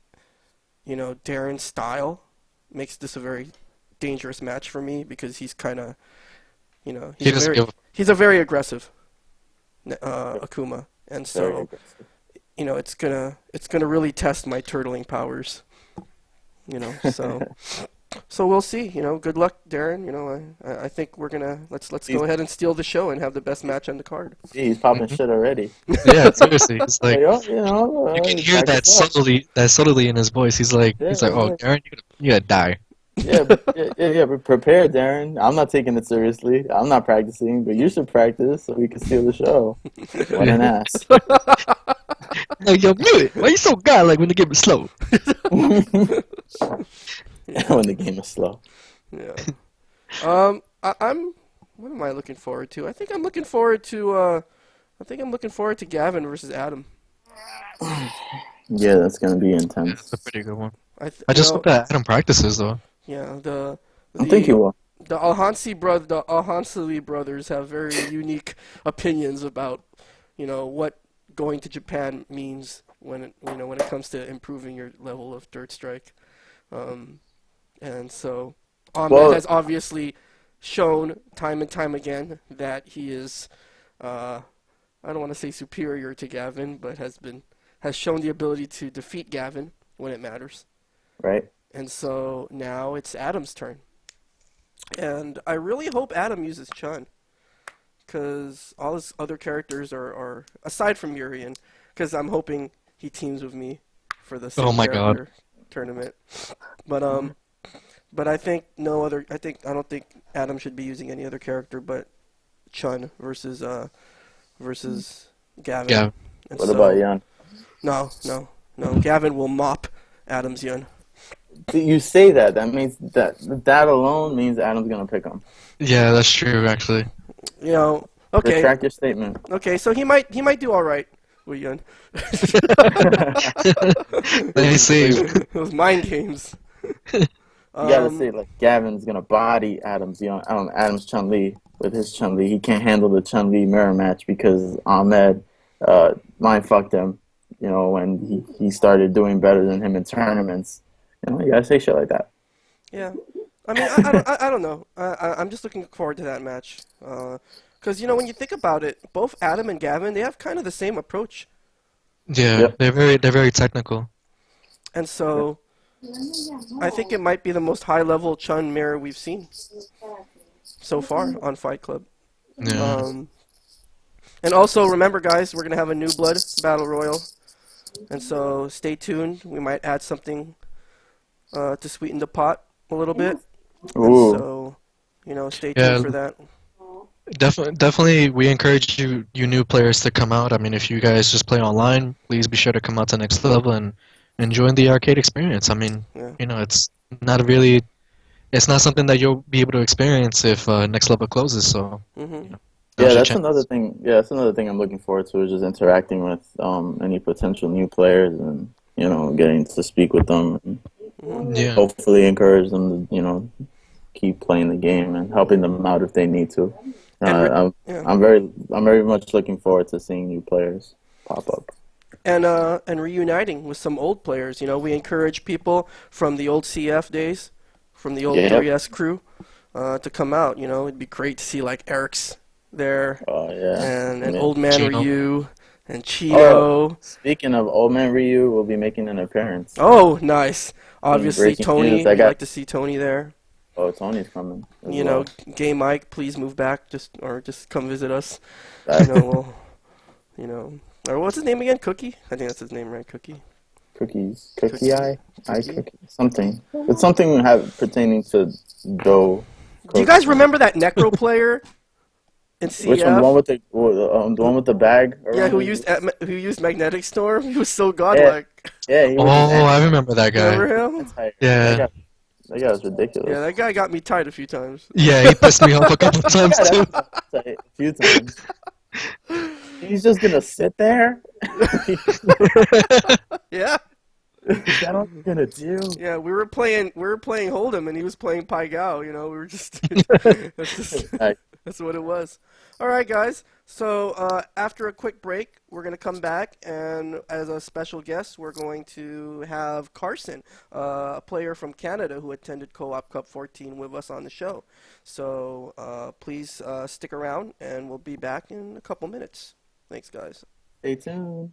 Darren's style makes this a very dangerous match for me because he's kind of He doesn't give. he's a very aggressive Akuma, and Very so aggressive. it's gonna really test my turtling powers. So we'll see. Good luck, Darren. I think we're gonna let's go ahead and steal the show and have the best match on the card. Gee, he's popping shit already. Yeah, seriously. It's like Like, you can hear that practice up. subtly in his voice. He's like, Yeah, oh, yeah. Darren, you gotta die. Yeah, but prepare, Darren. I'm not taking it seriously. I'm not practicing, but you should practice so we can steal the show. What an ass. Like, yo, Mutant, why you so godlike when the game is slow? When the game is slow. Yeah. I'm. What am I looking forward to? I think I'm looking forward to Gavin versus Adam. Yeah, that's gonna be Yeah, intense. that's a pretty good one. I just hope that Adam practices though. Yeah, I think he will. the Alhansli brothers have very unique opinions about, what going to Japan means when it comes to improving your level of Dirt Strike. And so Ahmed has obviously shown time and time again that he is, I don't want to say superior to Gavin, but has shown the ability to defeat Gavin when it matters. Right? And so now it's Adam's turn. And I really hope Adam uses Chun. Because all his other characters are aside from Urian, because I'm hoping he teams with me for the same Oh my God. character tournament. But But I think no other. I don't think Adam should be using any other character but Chun versus Gavin. Yeah. And What about so Jan? no. Gavin will mop Adam's Yun. You say that. That means that alone means Adam's gonna pick him. Yeah, that's true actually. You know. Okay. Retract your statement. Okay. So he might do all right with Yun. Let me see. Those mind games. You gotta say like Gavin's gonna body Adam's Chun Li with his Chun Li. He can't handle the Chun Li mirror match because Ahmed mind fucked him. You know when he started doing better than him in tournaments. You know you gotta say shit like that. Yeah. I mean, I don't know. I'm just looking forward to that match. Because, when you think about it, both Adam and Gavin, they have kind of the same approach. Yeah, Yep. they're very technical. And so, I think it might be the most high-level Chun mirror we've seen so far on Fight Club. Yeah. And also, remember, guys, we're going to have a New Blood Battle Royal. And so, stay tuned. We might add something to sweeten the pot a little bit. And Ooh. so, stay Yeah. tuned for that. Definitely, we encourage you new players to come out. I mean, if you guys just play online, please be sure to come out to Next Level and enjoy the arcade experience. I mean, Yeah. it's not something that you'll be able to experience if Next Level closes. So, Mm-hmm. now's Yeah, your that's chance. another thing. Yeah, that's another thing I'm looking forward to is just interacting with any potential new players and getting to speak with them and Yeah, hopefully encourage them to keep playing the game and helping them out if they need to. And yeah. I'm very much looking forward to seeing new players pop up. And reuniting with some old players. We encourage people from the old CF days, from the old Yep. 3S crew, to come out. It'd be great to see like Eric's there, Oh yeah. and Yeah. Old Man Chino. Ryu, and Oh, Cheeto. speaking of Old Man Ryu, will be making an appearance Oh, nice. in Obviously, breaking news. Tony. I We got like to see Tony there. Tony's coming as You know, well. Gay Mike, please move back, just come visit us. That We'll, or what's his name again? Cookie? I think that's his name, right? Cookie. cookie Cookie. eye Cookie. cookie something. It's something pertaining to dough. Do you guys remember that Necro player in Which one? The one CF? with the one with the bag Yeah, around his. who used Magnetic Storm? He was so Yeah, godlike. yeah. He Oh, was just I remember that guy. Remember him? anti. Yeah, That guy was Yeah, ridiculous. that guy got me tight a few times. yeah, he pissed me off a couple of times Yeah, too. a few times. He's just gonna sit there. Yeah, Is that all you're gonna do? yeah. We were playing Hold'em, and he was playing Pai Gow. We were just that's just Like, that's what it was. All right, guys. So after a quick break, we're gonna come back, and as a special guest, we're going to have Carson, a player from Canada who attended Co-op Cup 14 with us on the show. So please stick around, and we'll be back in a couple minutes. Thanks, guys. stay tuned.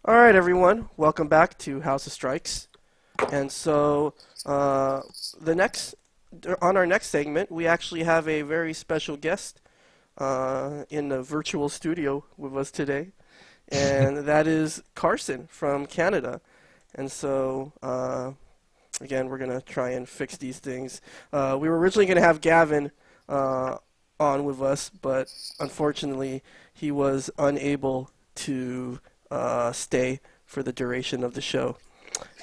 All right, everyone. Welcome back to House of Strikes. And so, on our next segment, we actually have a very special guest in the virtual studio with us today, and that is Carson from Canada. And so, again, we're gonna try and fix these things. We were originally gonna have Gavin on with us, but unfortunately, he was unable to stay for the duration of the show.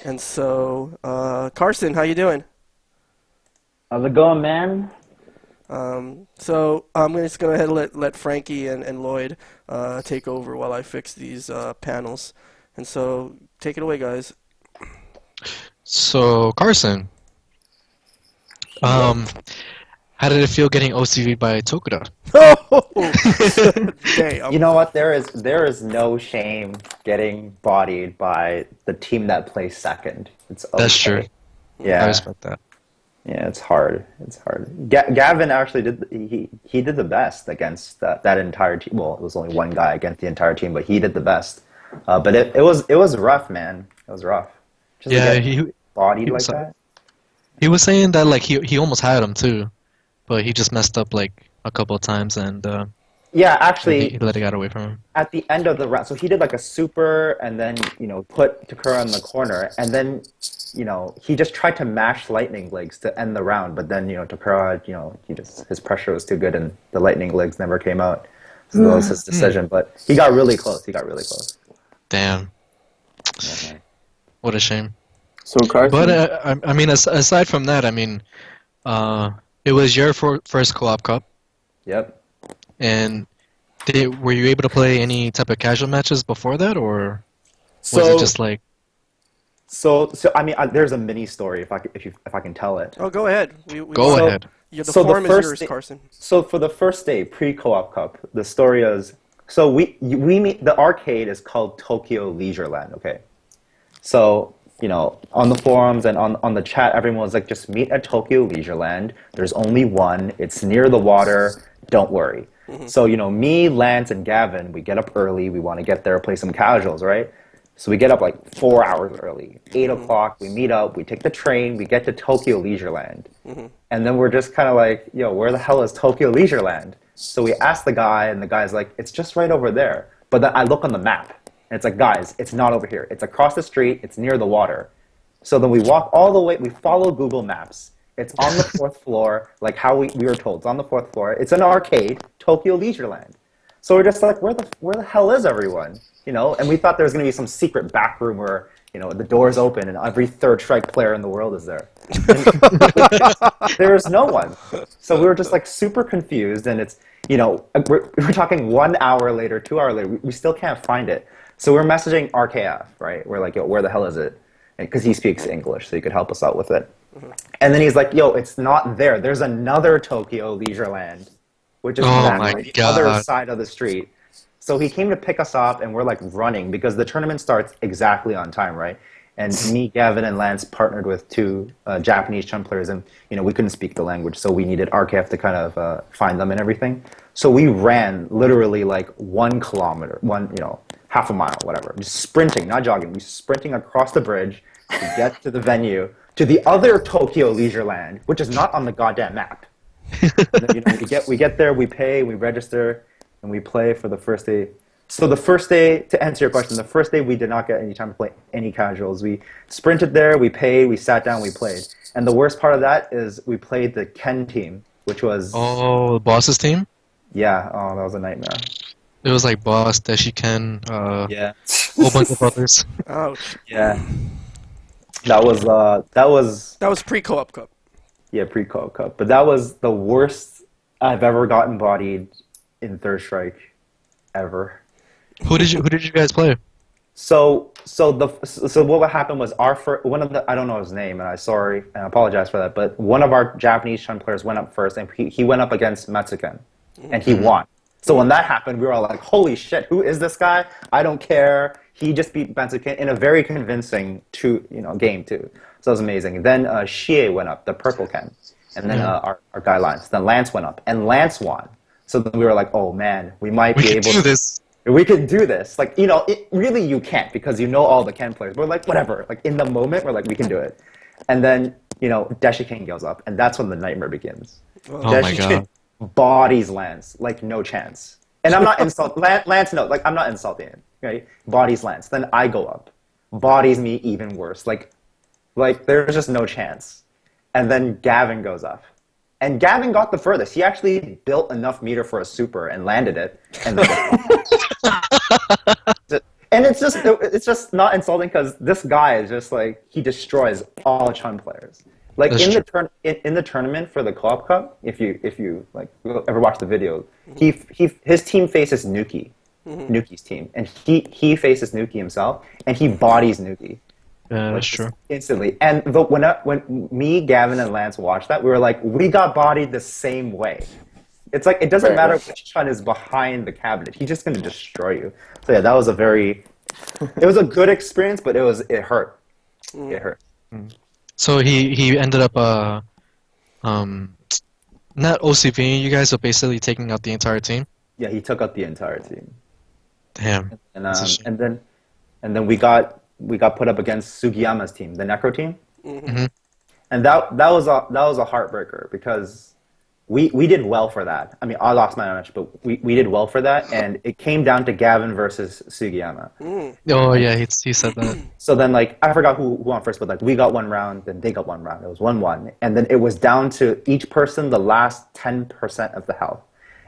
And so, Carson, how you doing? How's it going, man? So I'm just going to go ahead and let Frankie and Lloyd take over while I fix these panels. And so, take it away, guys. So, Carson, how did it feel getting OCV'd by Tokuda? Oh, damn. You know what? There is no shame getting bodied by the team that plays second. It's okay. That's true. Yeah, I respect that. yeah, it's hard. It's hard. Gavin actually he did the best against that entire team. Well, it was only one guy against the entire team, but he did the best. But it was rough, man. It was rough. Just to Yeah, get bodied he like was that. he was saying that like he almost had him too, but he just messed up like a couple of times and Yeah, he actually, let it get away from him. at the end of the round, so he did like a super and then, put Takura in the corner. And then, he just tried to mash lightning legs to end the round. But then, Takura, his pressure was too good and the lightning legs never came out. So that was his decision. But he got really close. Damn, Okay. what a shame. So Carson, But I mean, aside from that, I mean, it was your first Co-op Cup, Yep. and were you able to play any type of casual matches before that, or was So, it just like? so I mean, there's a mini story if I can tell it. Oh, go ahead. We Go want- ahead. Yeah, the So the forum is first yours, day- Carson. So for the first day pre-co-op cup, the story is so we meet the arcade is called Tokyo Leisureland. Okay, so on the forums and on the chat, everyone was like, just meet at Tokyo Leisureland. There's only one. It's near the water. Don't worry. So me, Lance, and Gavin, we get up early. We want to get there, play some casuals, right? So we get up like 4 hours early. 8 o'clock, we meet up. We take the train. We get to Tokyo Leisureland. And then we're just kind of like, yo, where the hell is Tokyo Leisureland? So we ask the guy, and the guy's like, it's just right over there. But then I look on the map, and it's like, guys, it's not over here. It's across the street. It's near the water. So then we walk all the way. We follow Google Maps. It's on the fourth floor, like how we were told. It's on the fourth floor. It's an arcade, Tokyo Leisureland. So we're just like, where the hell is everyone? And we thought there was going to be some secret back room where, the doors open and every third strike player in the world is there. There is no one. So we were just like super confused, and it's, we're talking 1 hour later, 2 hours later, we still can't find it. So we're messaging RKF, right? We're like, yo, where the hell is it? Because he speaks English, so he could help us out with it. And then he's like, yo, it's not there. There's another Tokyo Leisureland, which is Oh on my the other God. side of the street. So he came to pick us up, and we're like running because the tournament starts exactly on time, right? And me, Gavin, and Lance partnered with two Japanese chum players, and we couldn't speak the language, so we needed RKF to kind of find them and everything. So we ran literally like 1 kilometer, half a mile, whatever, just sprinting, not jogging. We sprinting across the bridge to get to the venue, to the other Tokyo Leisureland, which is not on the goddamn map. And then, we get there, we pay, we register, and we play for the first day. So the first day, to answer your question, the first day we did not get any time to play any casuals. We sprinted there, we paid, we sat down, we played. And the worst part of that is we played the Ken team, which was Oh, the boss's team. yeah, oh, that was a nightmare. It was like Boss, Deshi Ken, Yeah, a whole bunch of others. Ouch. yeah. That was pre-co-op cup. yeah, pre-co cup, but that was the worst I've ever gotten bodied in Third Strike ever. Who did you guys play? So what happened was one of the, I don't know his name, and I apologize for that, but one of our Japanese chun players went up first, and he went up against Metsuken, and he won. So when that happened, we were all like, holy shit, who is this guy? I don't care. He just beat Metsuken in a very convincing game too. So it was amazing. Then Shie went up, the purple Ken, and then our guy Lance. Then Lance went up, and Lance won. So then we were like, oh man, we might We be can able do to this. we could do this. Like, you know, really you can't because you know all the Ken players. We're like, whatever. Like, in the moment, we're like, we can do it. And then, you know, Deshiken goes up, and that's when the nightmare begins. Oh my God. Bodies Lance, like, no chance. And I'm not insulting. Lance, no, like, I'm not insulting him, right? Bodies Lance. Then I go up. Bodies me even worse. Like there's just no chance. And then Gavin goes up. And Gavin got the furthest. He actually built enough meter for a super and landed it. And and it's just not insulting because this guy is just like, he destroys all Chun players. Like That's in the tournament for the Co-op Cup, if you like ever watch the video, his team faces Nuki, Nuki's team, and he faces Nuki himself, and he bodies Nuki. Yeah, that's true. Instantly. And when me, Gavin, and Lance watched that, we were like, we got bodied the same way. It's like, it doesn't matter which Chun is behind the cabinet. He's just going to destroy you. So yeah, that was it was a good experience, but it hurt. It hurt. So he ended up not OCVing you guys, but basically taking out the entire team. Yeah, he took out the entire team. Damn. That's a shame. And then we got put up against Sugiyama's team, the Necro team. Mm-hmm. And that was a heartbreaker because we did well for that. I mean, I lost my match, but we did well for that, and it came down to Gavin versus Sugiyama. Oh yeah, he said that. So then, like, I forgot who won first, but like we got one round, then they got one round. It was 1-1, and then it was down to each person the last 10% of the health,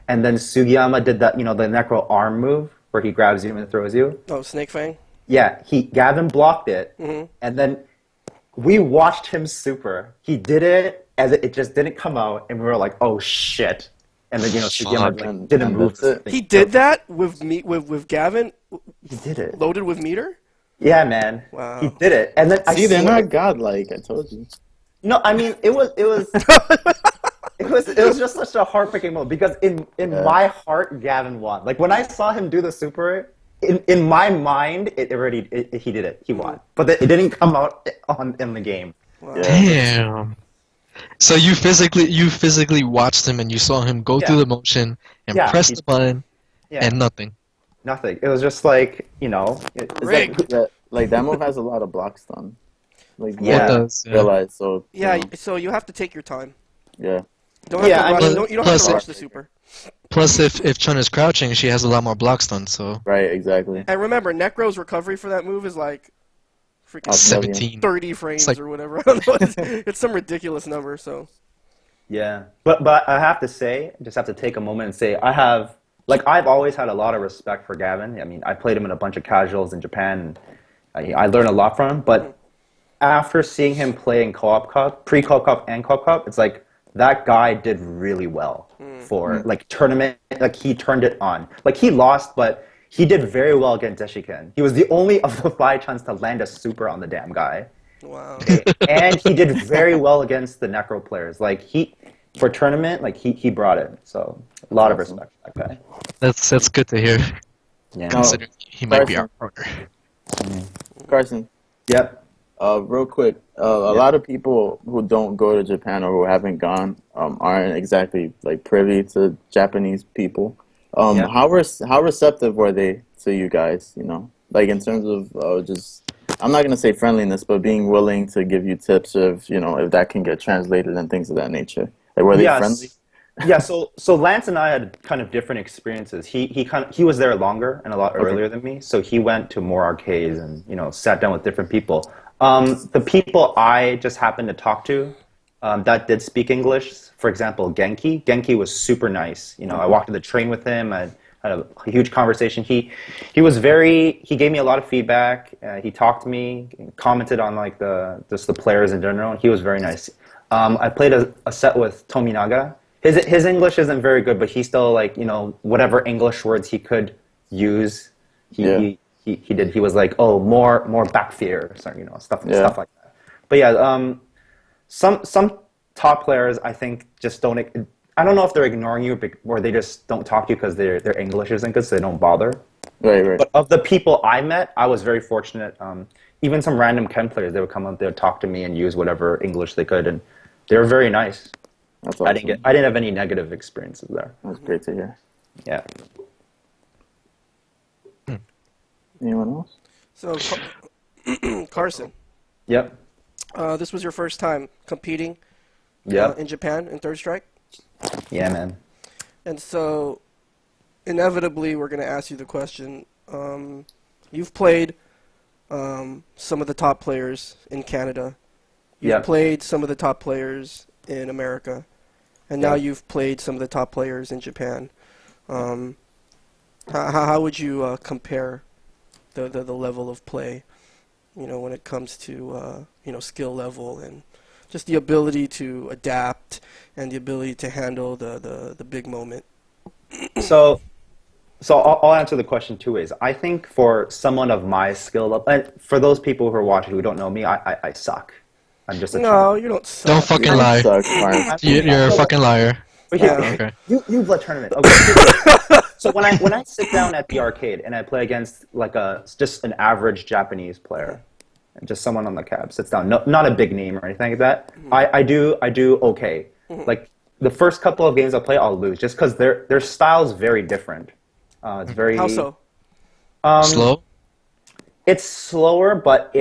and then Sugiyama did that, you know, the Necro arm move where he grabs you and throws you. Oh, Snake Fang. Yeah, Gavin blocked it, and then we watched him super. He did it. As it just didn't come out, and we were like, "Oh shit!" And then, you know, Sugiyama like, didn't move. He did that with Gavin. He did it. Loaded with meter. Yeah, man. Wow. He did it, and then they're not godlike. I told you. No, I mean it was just such a heartbreaking moment because in my heart, Gavin won. Like when I saw him do the super, in my mind, he did it. He won, but it didn't come out in the game. Wow. Damn. So you physically watched him and you saw him go through the motion and press the button and nothing. Nothing. It was just like, you know, like that move has a lot of block stun. Like It does. Yeah. realize so. Yeah, You know, so you have to take your time. yeah. Don't have to rush, you don't have to rush the super. Plus, if Chun is crouching, she has a lot more block stun. So Right. Exactly. And remember, Necro's recovery for that move is like freaking 17. 30 frames like- or whatever. I don't know. It's some ridiculous number. So yeah. But I have to say, just have to take a moment and say, I've always had a lot of respect for Gavin. I mean, I played him in a bunch of casuals in Japan, and I learned a lot from him. But after seeing him play in Co-op Cup, pre-Co-op Cup and Co-op Cup, it's like that guy did really well for like tournament. Like he turned it on. Like he lost, but he did very well against Deshiken. He was the only of the 5 Chuns to land a super on the damn guy. wow. And he did very well against the Necro players. Like for tournament, like he brought it. So a lot of respect for that guy. that's good to hear. Yeah. Considering he might be our partner. Carson. Yep. Real quick, a lot of people who don't go to Japan or who haven't gone aren't exactly like privy to Japanese people. How receptive were they to you guys? You know, like in terms of just, I'm not gonna say friendliness, but being willing to give you tips of, you know, if that can get translated and things of that nature. Like were they friendly? Yeah. So Lance and I had kind of different experiences. He was there longer and a lot earlier than me, so he went to more arcades and, you know, sat down with different people. The people I just happened to talk to that did speak English, for example, Genki was super nice. You know, I walked to the train with him. I had a huge conversation. He gave me a lot of feedback. He talked to me, commented on like the players in general, and he was very nice. I played a set with Tominaga. His English isn't very good, but he still, like, you know, whatever English words he could use, he did. He was like, oh, more back fear, so, you know, stuff like that. But yeah, some top players, I think, just don't. I don't know if they're ignoring you or they just don't talk to you because their English isn't good, so they don't bother. Right. But of the people I met, I was very fortunate. Even some random Ken players, they would come up, they would talk to me and use whatever English they could, and they were very nice. That's awesome. I didn't have any negative experiences there. That's great to hear. Yeah. Anyone else? So, Carson, Yep. this was your first time competing Yep. in Japan in Third Strike, Yeah, man. and so inevitably we're going to ask you the question. You've played some of the top players in Canada. You've Yep. played some of the top players in America, and now Yep. you've played some of the top players in Japan. How would you compare the level of play, when it comes to skill level and just the ability to adapt and the ability to handle the big moment? So, so I'll answer the question two ways. I think for someone of my skill level, and for those people who are watching who don't know me, I suck. I'm just a No, you don't suck. Don't fucking You lie. suck, Mark. You're a fucking liar. But Yeah. Okay. you've led tournaments. Okay. So when I sit down at the arcade and I play against like just an average Japanese player, and just someone on the cab sits down, not a big name or anything like that, I do okay. Like the first couple of games I play, I'll lose just because their style's very different. It's very How so? Slow? It's slower, but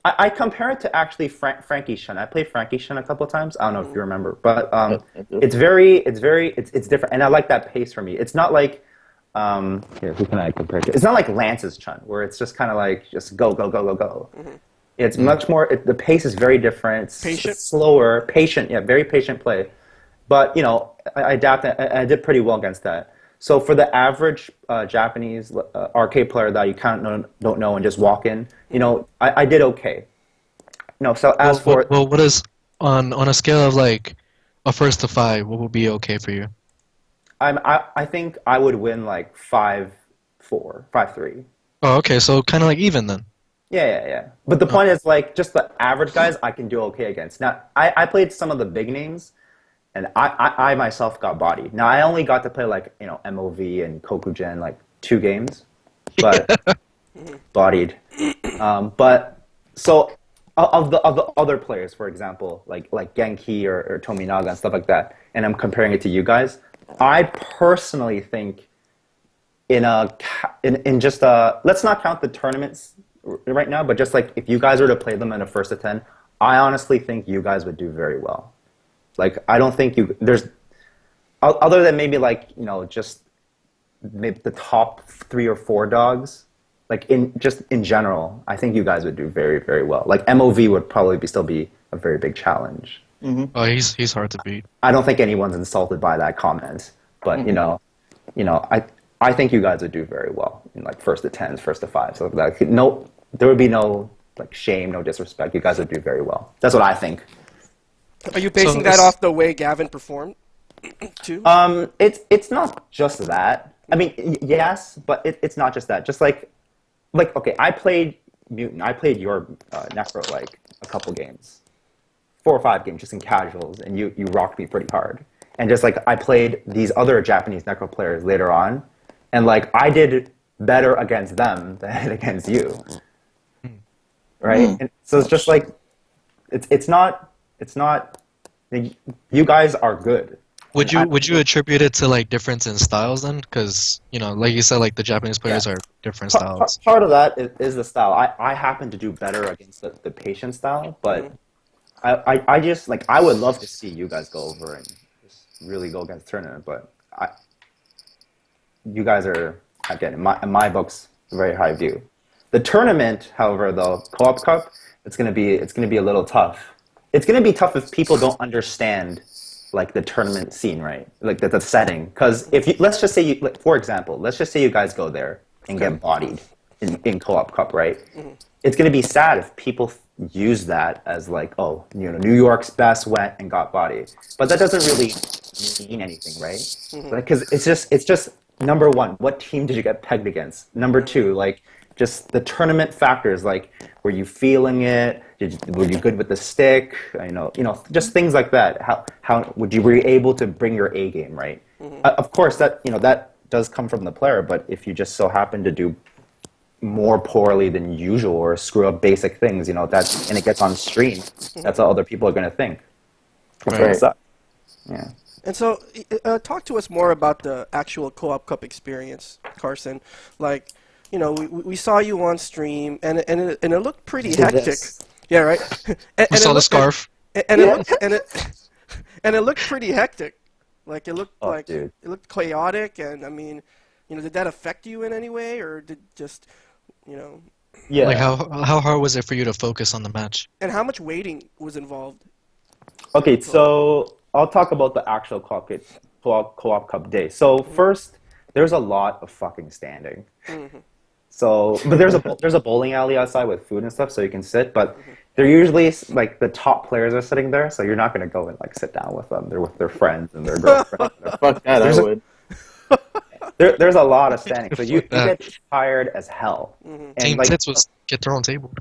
I compare it to actually Frankie Shun. I played Frankie Shun a couple of times. I don't know if you remember, but I do. it's different, and I like that pace for me. It's not like here, who can I compare it to? It's not like Lance's Chun, where it's just kind of like just go go go go go. It's much more. The pace is very different. Patient? It's slower, patient. Yeah, very patient play. But I adapt. I did pretty well against that. So for the average Japanese arcade player that you kind of don't know and just walk in, I did okay. So as for Well, what is on a scale of like a first to 5? What would be okay for you? I think I would win like 5-4, 5-3. Oh, okay. So kind of like even then. Yeah. But the point is like just the average guys I can do okay against. Now I played some of the big names. And I myself got bodied. Now I only got to play like MOV and Kokugen like 2 games, but bodied. But so of the other players, for example, like Genki or Tominaga and stuff like that, and I'm comparing it to you guys. I personally think in just let's not count the tournaments right now, but just like if you guys were to play them in a first to 10, I honestly think you guys would do very well. Like, I don't think there's, other than maybe like, just maybe the top 3 or 4 dogs, like in general, I think you guys would do very, very well. Like MOV would probably still be a very big challenge. Oh, he's hard to beat. I don't think anyone's insulted by that comment, but I think you guys would do very well in like first to 10s, first to 5s. So that there would be no like shame, no disrespect. You guys would do very well. That's what I think. Are you basing that off the way Gavin performed, too? It's not just that. I mean, yes, but it's not just that. Just like okay, I played Mutant. I played your Necro like a couple games, 4 or 5 games, just in casuals, and you rocked me pretty hard. And just like I played these other Japanese Necro players later on, and like I did better against them than I did against you, right? And so it's just like it's not. You guys are good. Would you attribute it to like difference in styles then? Because like you said, like the Japanese players are different styles. Part of that is the style. I happen to do better against the patient style, but I just like I would love to see you guys go over and just really go against the tournament. But you guys are again in my books very high view. The tournament, however, the Co-op Cup, it's gonna be a little tough. It's going to be tough if people don't understand like the tournament scene, right? Like the setting. Because let's just say for example, let's just say you guys go there and get bodied in Co-op Cup, right? It's going to be sad if people use that as like, oh, New York's best went and got bodied. But that doesn't really mean anything, right? Because it's just number 1, what team did you get pegged against? Number 2, like just the tournament factors, like were you feeling it? Were you good with the stick? Just things like that. How were you able to bring your A game, right? Of course, that that does come from the player, but if you just so happen to do more poorly than usual or screw up basic things, and it gets on stream, that's how other people are going to think. Right. Yeah. And so, talk to us more about the actual Co-op Cup experience, Carson. Like, we saw you on stream, and it looked pretty Did hectic. this. Yeah, right. We saw the scarf. And it looked and it looked pretty hectic. Like it looked Oh, dude. it looked chaotic, and I mean, did that affect you in any way, or did just, you know, Yeah. Like how hard was it for you to focus on the match? and how much waiting was involved? Okay, so I'll talk about the actual co-op cup day. So first, there's a lot of fucking standing. So, but there's a bowling alley outside with food and stuff, so you can sit. But they're usually like the top players are sitting there, so you're not gonna go and like sit down with them. They're with their friends and their girlfriends. Fuck that, I would. There's a lot of standing, so you get tired as hell. And Team like, Tits was get their own table.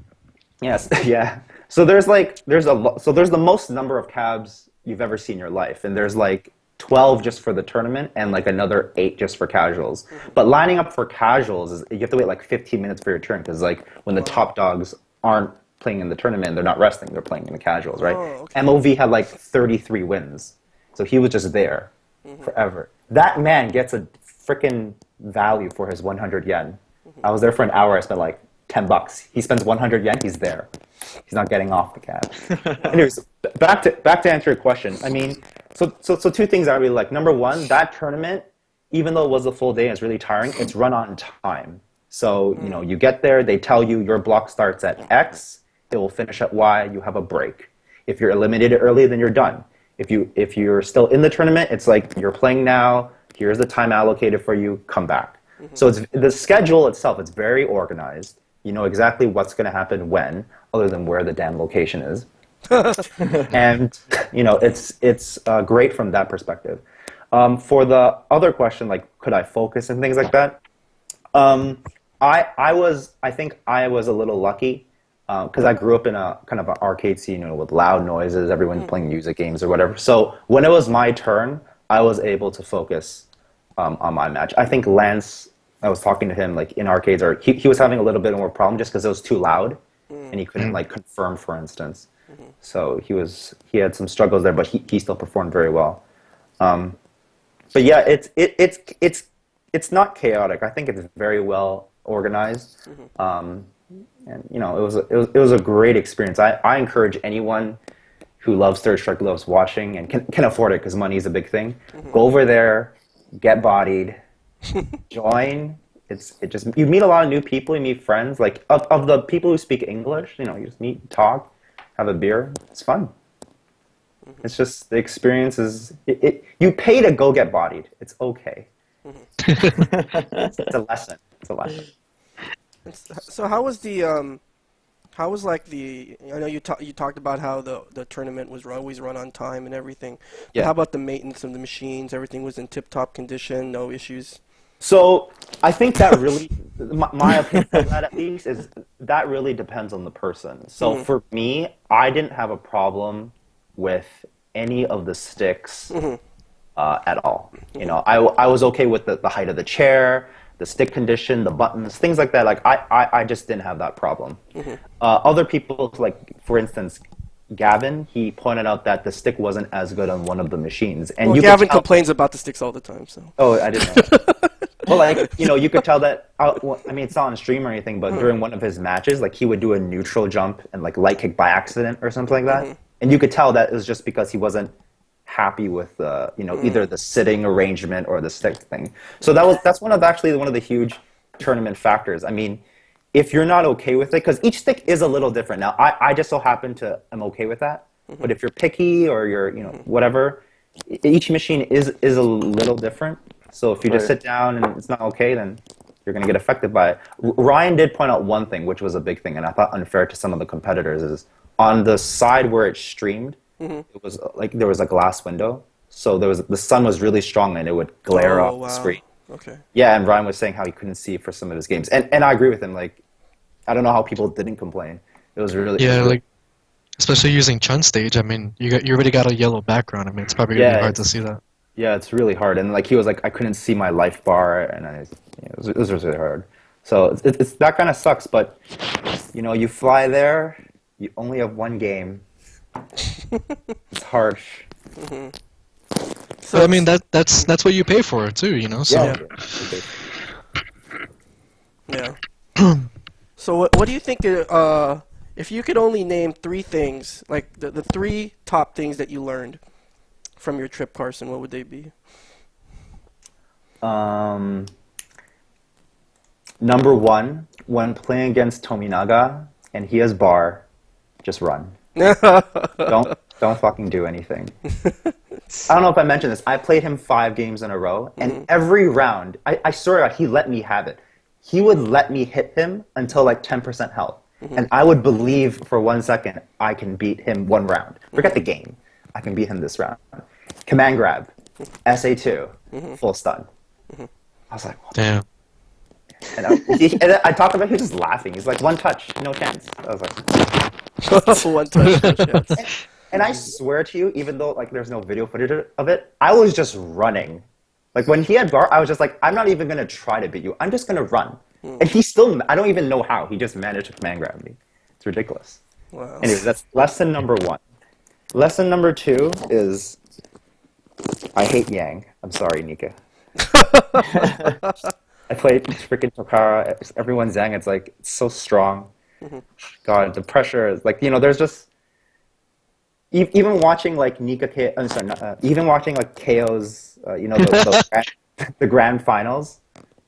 yes, yeah. So there's the most number of cabs you've ever seen in your life, and there's like 12 just for the tournament and like another 8 just for casuals. But lining up for casuals is you have to wait like 15 minutes for your turn, because like when the top dogs aren't playing in the tournament, they're not resting, they're playing in the casuals, right? Oh, okay. MOV had like 33 wins, so he was just there forever. That man gets a freaking value for his 100 yen. I was there for an hour. I spent like $10. He spends 100 yen. He's there. He's not getting off the cab. Anyways, back to answer your question. I mean, so two things I really like. Number one, that tournament, even though it was a full day and it's really tiring, it's run on time. So you get there, they tell you your block starts at X, it will finish at Y. You have a break. If you're eliminated early, then you're done. If you're still in the tournament, it's like you're playing now. Here's the time allocated for you. Come back. So it's the schedule itself. It's very organized. You know exactly what's going to happen when, other than where the damn location is. And it's great from that perspective. For the other question, like could I focus and things like that? I think I was a little lucky because I grew up in a kind of an arcade scene, with loud noises, everyone playing music games or whatever. So when it was my turn, I was able to focus on my match. I think Lance, I was talking to him like in arcades, or he was having a little bit more problem just because it was too loud, and he couldn't like confirm, for instance. So he had some struggles there, but he still performed very well. But yeah, it's not chaotic. I think it's very well organized. And it was a great experience. I encourage anyone who loves Third Strike, loves watching, and can afford it because money is a big thing. Go over there, get bodied, join. You meet a lot of new people. You meet friends. Like of the people who speak English, you just meet, talk, have a beer. It's fun. It's just the experience is. You pay to go get bodied. It's okay. It's a lesson. It's a lesson. So how was like I know you talked about how the tournament was always run on time and everything. But Yeah. how about the maintenance of the machines? Everything was in tip-top condition, no issues. So I think that really, my opinion on that at least, is that really depends on the person. So for me, I didn't have a problem with any of the sticks at all. I was okay with the height of the chair, the stick condition, the buttons, things like that. Like I just didn't have that problem. Other people, like for instance, Gavin, he pointed out that the stick wasn't as good on one of the machines, and Well, you Gavin could tell, complains about the sticks all the time. So. oh, I didn't know. Well, like, you could tell that, I mean, it's not on stream or anything, but during one of his matches, like, he would do a neutral jump and, like, light kick by accident or something like that. And you could tell that it was just because he wasn't happy with, either the sitting arrangement or the stick thing. So that's one of the huge tournament factors. I mean, if you're not okay with it, because each stick is a little different. Now, I just so happen to am okay with that. But if you're picky or you're, whatever, each machine is a little different. So if you just sit down and it's not okay, then you're going to get affected by it. Ryan did point out one thing, which was a big thing, and I thought unfair to some of the competitors, is on the side where it streamed, it was like there was a glass window. So the sun was really strong and it would glare off the screen. Okay. Yeah, and Ryan was saying how he couldn't see for some of his games. And I agree with him. Like, I don't know how people didn't complain. It was really... Yeah, like, especially using Chun stage, I mean, you already got a yellow background. I mean, it's probably really hard to see that. Yeah, it's really hard. And like he was like, I couldn't see my life bar, and it was really hard. So it's that kind of sucks. But you fly there, you only have one game. It's harsh. So I mean, that's what you pay for too, So Yeah. Yeah. So what do you think? If you could only name three things, like the three top things that you learned from your trip, Carson, what would they be? Number one, when playing against Tominaga and he has bar, just run. Don't fucking do anything. I don't know if I mentioned this. I played him 5 games in a row, and every round, I swear he let me have it. He would let me hit him until like 10% health. And I would believe for 1 second I can beat him 1 round. Forget the game. I can beat him this round. Command grab, SA2, full stun. I was like, what? Damn. And I talked about it, he was just laughing. He's like, 1 touch, no chance. I was like, One touch, no chance. and I swear to you, even though like there's no video footage of it, I was just running. Like when he had bar, I was just like, I'm not even gonna try to beat you. I'm just gonna run. And he still, I don't even know how. He just managed to command grab me. It's ridiculous. Wow. Anyways, that's lesson number 1. Lesson number 2 is I hate Yang. I'm sorry, Nika. I played freaking Tokara. Everyone's Zhang. It's like, it's so strong. God, the pressure is like, there's just, even watching like Nika, I'm sorry, even watching like KO's, the grand finals,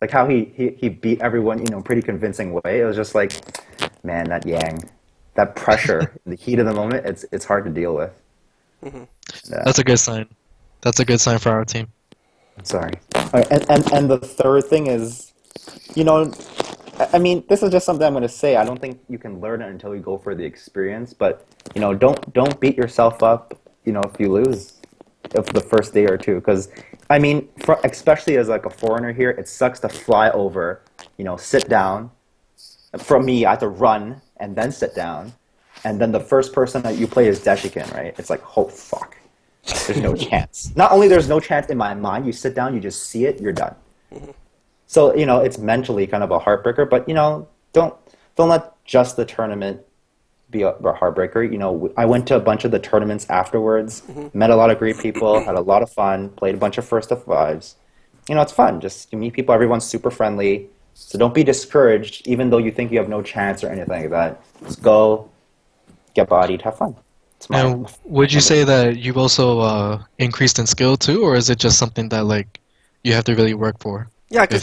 like how he beat everyone, pretty convincing way. It was just like, man, that Yang, that pressure, the heat of the moment, it's hard to deal with. Yeah. That's a good sign. That's a good sign for our team. Sorry. And the third thing is, I mean, this is just something I'm going to say. I don't think you can learn it until you go for the experience. But don't beat yourself up, if you lose, if the first day or two. Because I mean, especially as like a foreigner here, it sucks to fly over, sit down. For me, I have to run and then sit down, and then the first person that you play is Deshikin, right? It's like, oh fuck. There's no chance. Not only there's no chance in my mind, you sit down, you just see it, you're done. So, it's mentally kind of a heartbreaker, but, don't let just the tournament be a heartbreaker. I went to a bunch of the tournaments afterwards, met a lot of great people, had a lot of fun, played a bunch of first of fives. It's fun. Just you meet people, everyone's super friendly. So don't be discouraged, even though you think you have no chance or anything like that. Just go, get bodied, have fun. And would you say that you've also increased in skill too, or is it just something that like you have to really work for? Yeah, because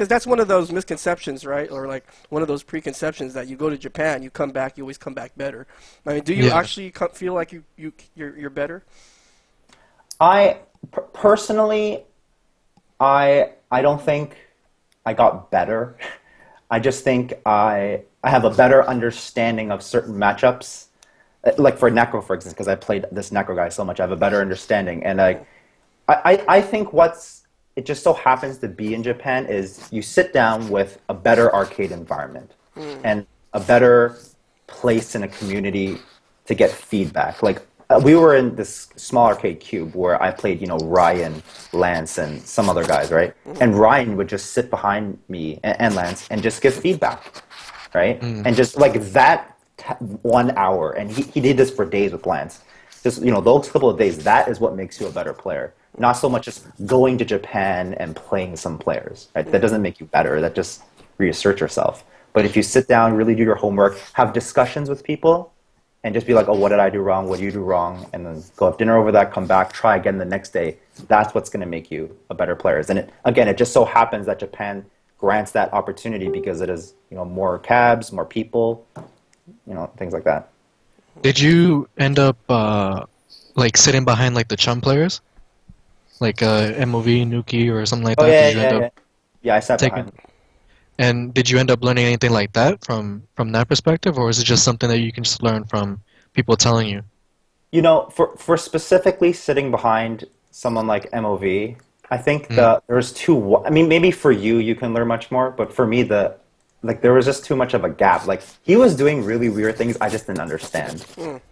that's one of those misconceptions, right? Or like one of those preconceptions that you go to Japan, you come back, you always come back better. I mean, do you actually feel like you're better? Personally, I don't think I got better. I just think I have a better understanding of certain matchups. Like for Necro, for instance, because I played this Necro guy so much, I have a better understanding. And I think it just so happens to be in Japan is you sit down with a better arcade environment and a better place in a community to get feedback. Like we were in this small arcade cube where I played, Ryan, Lance, and some other guys, right? And Ryan would just sit behind me and Lance and just give feedback, right? And just like that 1 hour, and he did this for days with Lance. Just those couple of days, that is what makes you a better player. Not so much just going to Japan and playing some players. Right? That doesn't make you better. That just reassert yourself. But if you sit down, really do your homework, have discussions with people, and just be like, oh, what did I do wrong? What do you do wrong? And then go have dinner over that, come back, try again the next day. That's what's going to make you a better player. And it just so happens that Japan grants that opportunity because it is more cabs, more people. Things like that. Did you end up like sitting behind like the chum players, like MOV, Nuki, or something like that? Yeah, I sat behind. And did you end up learning anything like that from that perspective, or is it just something that you can just learn from people telling you? For specifically sitting behind someone like MOV, I think there's two. I mean, maybe for you can learn much more, but for me, there was just too much of a gap. Like he was doing really weird things I just didn't understand.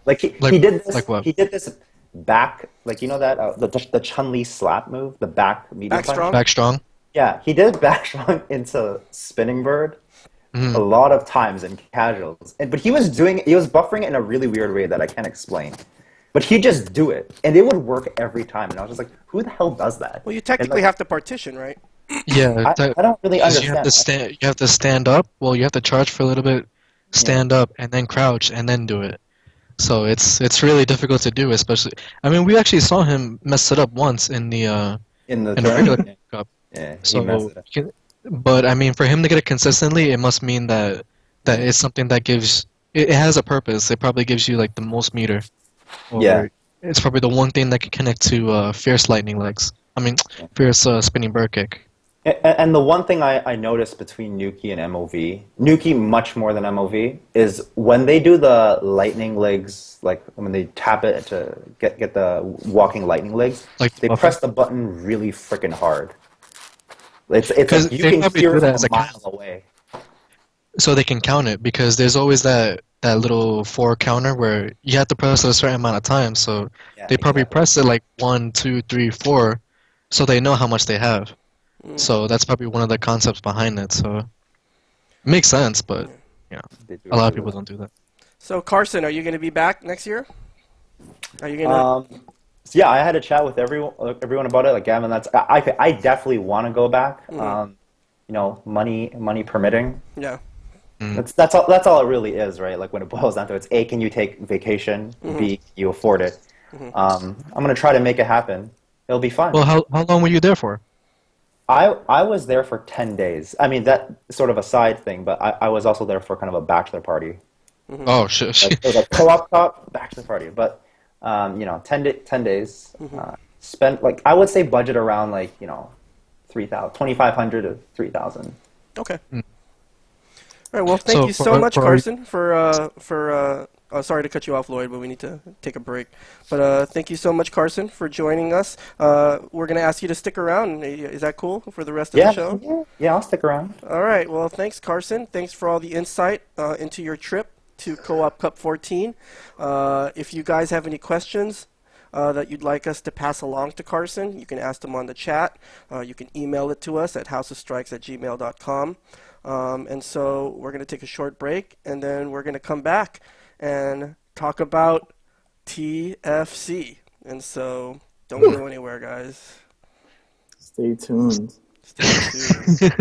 Like he did this. Like what? He did this back, like that the Chun-Li slap move, the back medium punch. Back strong. Yeah, he did back strong into spinning bird a lot of times in casuals. But he was buffering it in a really weird way that I can't explain. But he'd just do it, and it would work every time. And I was just like, who the hell does that? Well, you technically have to partition, right? Yeah, I don't really because you have understand. to stand up. Well, you have to charge for a little bit, Yeah, stand up, and then crouch, and then do it. So it's really difficult to do, especially. I mean, we actually saw him mess it up once in the in a regular tournament. Yeah, cup. yeah, he messed So, it up. but I mean, for him to get it consistently, it must mean that Mhm. it's something that gives it has a purpose. It probably gives you like the most meter, Yeah. or it's probably the one thing that can connect to fierce lightning legs. I mean, fierce spinning bird kick. And the one thing I noticed between Nuki and MOV, Nuki much more than MOV, is when they do the lightning legs, like when they tap it to get the walking lightning legs, Like the they buffer. press the button really freaking hard. It's Because like you they can probably hear do it that from as a a count, mile away. so they can count it. Because there's always that little four counter where you have to press it a certain amount of time. So Yeah, they probably exactly. press it like 1, 2, 3, 4, so they know how much they have. Mm. So that's probably one of the concepts behind it. So it makes sense, but Yeah. yeah, They do a it lot of really people well. don't do that. So Carson, are you going to be back next year? Are you going to? Um, so yeah, I had a chat with everyone about it. Like Gavin, I definitely want to go back. Mhm. Money permitting. Yeah. Mm. That's all it really is, right? Like when it boils down to it, it's A, can you take vacation? Mhm. B, can you afford it? Mhm. I'm gonna try to make it happen. It'll be fun. Well, how long were you there for? I was there for 10 days. I mean, that sort of a side thing, but I was also there for kind of a bachelor party. Mhm. Oh shit. Like it was like co-op cup, bachelor party. But 10 days. Mhm. Spent like I would say budget around like 3,000, 2,500 to 3,000. Okay. Mm. All right. Well, thank So you so much, for our Carson, for. Sorry to cut you off, Lloyd, but we need to take a break. But thank you so much, Carson, for joining us. We're gonna ask you to stick around. Is that cool for the rest of the Yeah, show? yeah, I'll stick around. All right. Well, thanks, Carson. Thanks for all the insight into your trip to Co-op Cup 14. If you guys have any questions that you'd like us to pass along to Carson, you can ask them on the chat. You can email it to us at houseofstrikes@gmail.com. And so we're going to take a short break, and then we're going to come back and talk about TFC. And so don't go anywhere, guys. Stay tuned. Stay tuned.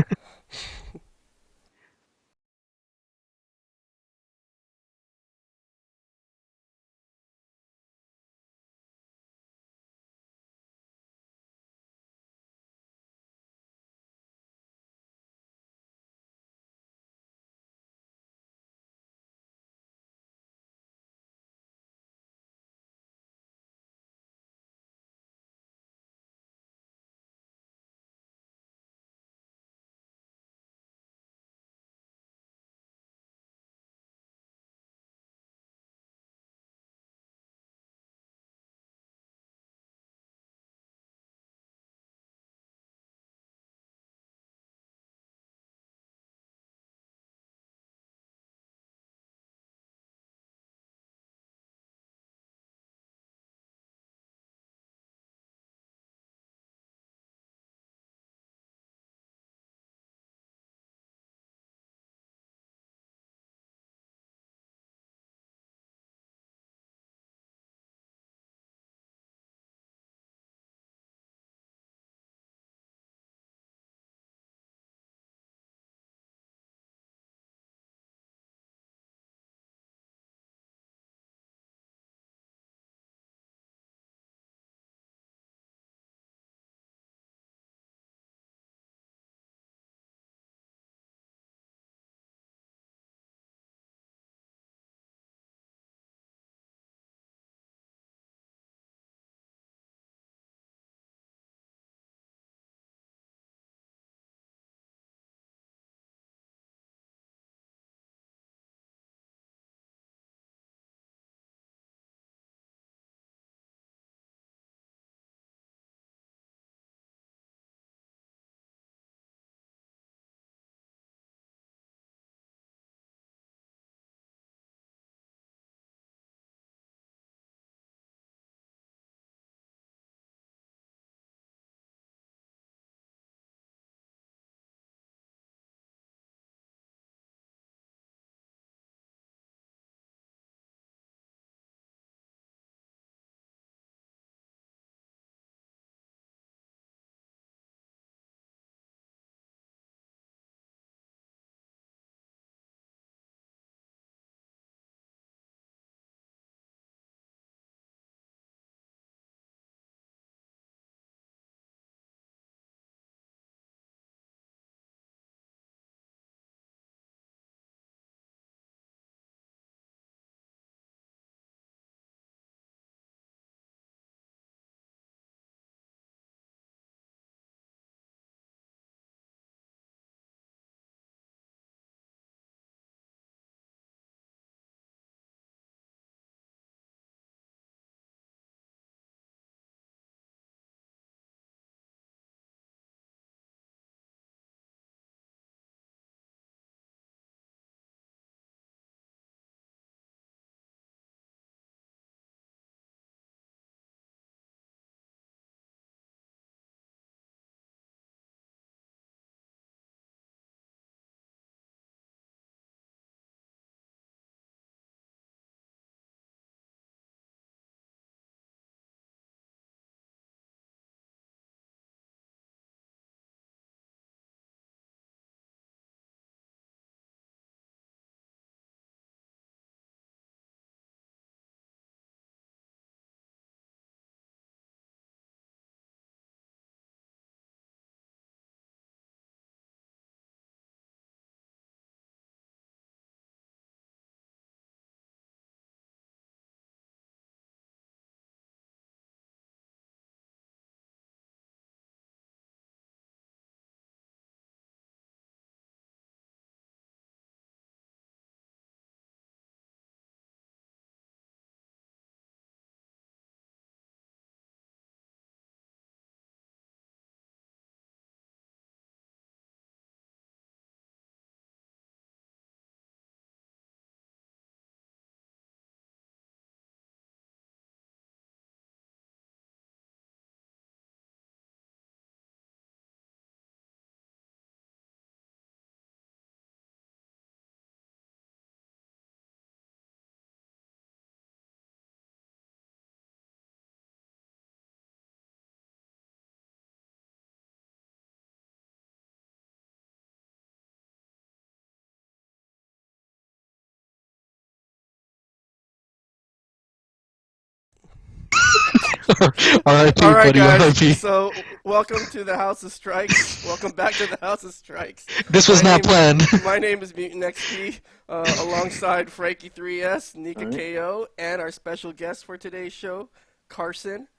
R.I.P. All right, buddy, guys. R.I.P. So, welcome to the House of Strikes. Welcome back to the House of Strikes. This was not planned. My name is Mutant XP, alongside Frankie 3S, Nika All right. KO, and our special guest for today's show, Carson.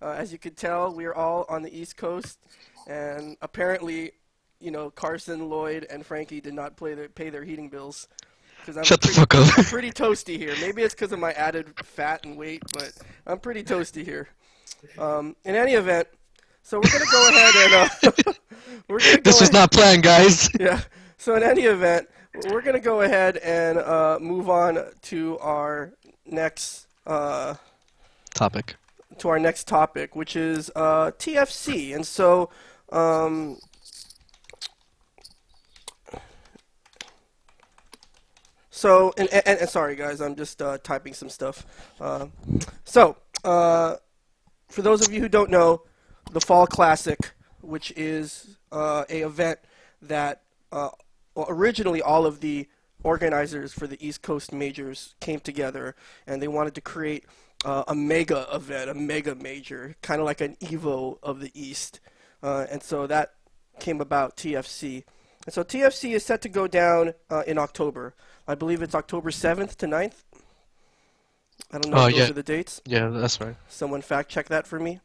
As you could tell, we are all on the East Coast, and apparently, Carson, Lloyd, and Frankie did not pay their heating bills. Because Shut the fuck up. I'm pretty toasty here. Maybe it's because of my added fat and weight, but I'm pretty toasty here. In any event, so we're gonna go ahead and This was not planned, guys. yeah. So in any event, we're gonna go ahead and move on to our next Topic. topic, which is TFC. And so and sorry guys, I'm just typing some stuff. For those of you who don't know, the Fall Classic, which is a event that originally all of the organizers for the East Coast majors came together, and they wanted to create a mega event, a mega major, kind of like an Evo of the East. And so that came about TFC. And so TFC is set to go down in October. I believe it's October 7th to 9th. I don't know if those are the dates. Yeah, that's right. Someone fact check that for me.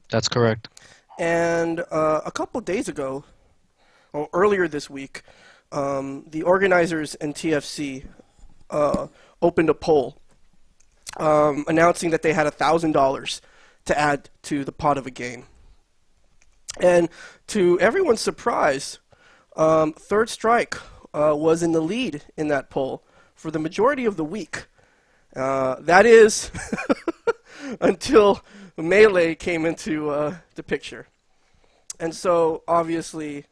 That's correct. And a couple days ago, or earlier this week, the organizers in TFC opened a poll announcing that they had $1,000 to add to the pot of a game. And to everyone's surprise, Third Strike was in the lead in that poll for the majority of the week. That is until Melee came into the picture. And so, obviously,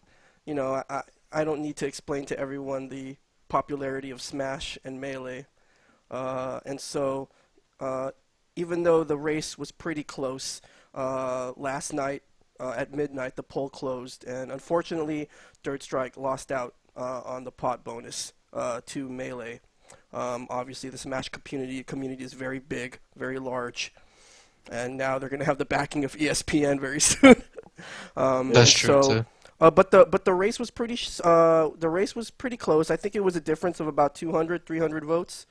I don't need to explain to everyone the popularity of Smash and Melee. And so, even though the race was pretty close, last night at midnight the poll closed, and unfortunately Third Strike lost out on the pot bonus to Melee. Obviously the Smash community is very big, very large, and now they're going to have the backing of ESPN very soon. That's true too. But the race was pretty close. I think it was a difference of about 200, 300 votes.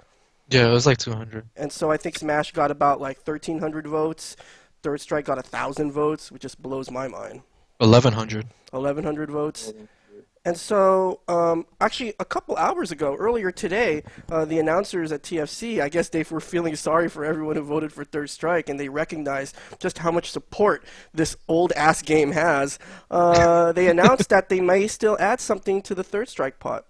Yeah, it was like 200. And so I think Smash got about like 1,300 votes. Third Strike got 1,000 votes, which just blows my mind. 1,100. 1,100 votes. And so, actually, a couple hours ago, earlier today, the announcers at TFC, I guess they were feeling sorry for everyone who voted for Third Strike, and they recognized just how much support this old-ass game has. They announced that they may still add something to the Third Strike pot.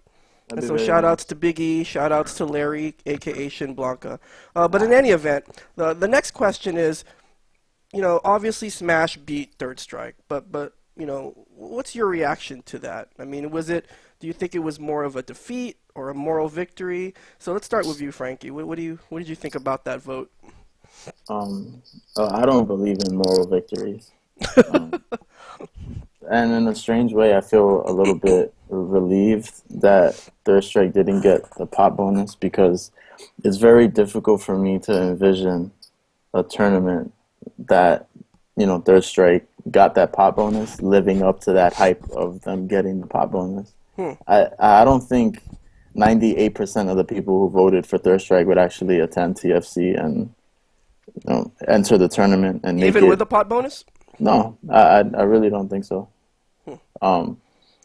And so shout-outs to Big E, shout-outs to Larry, a.k.a. Shin Blanca. But in any event, the next question is, obviously Smash beat Third Strike, but what's your reaction to that? I mean, do you think it was more of a defeat or a moral victory? So let's start with you, Frankie. What did you think about that vote? I don't believe in moral victories. And in a strange way, I feel a little bit relieved that Third Strike didn't get the pot bonus, because it's very difficult for me to envision a tournament that, Third Strike got that pot bonus, living up to that hype of them getting the pot bonus. I don't think 98% of the people who voted for Third Strike would actually attend TFC and enter the tournament and make Even with the pot bonus? No, I really don't think so.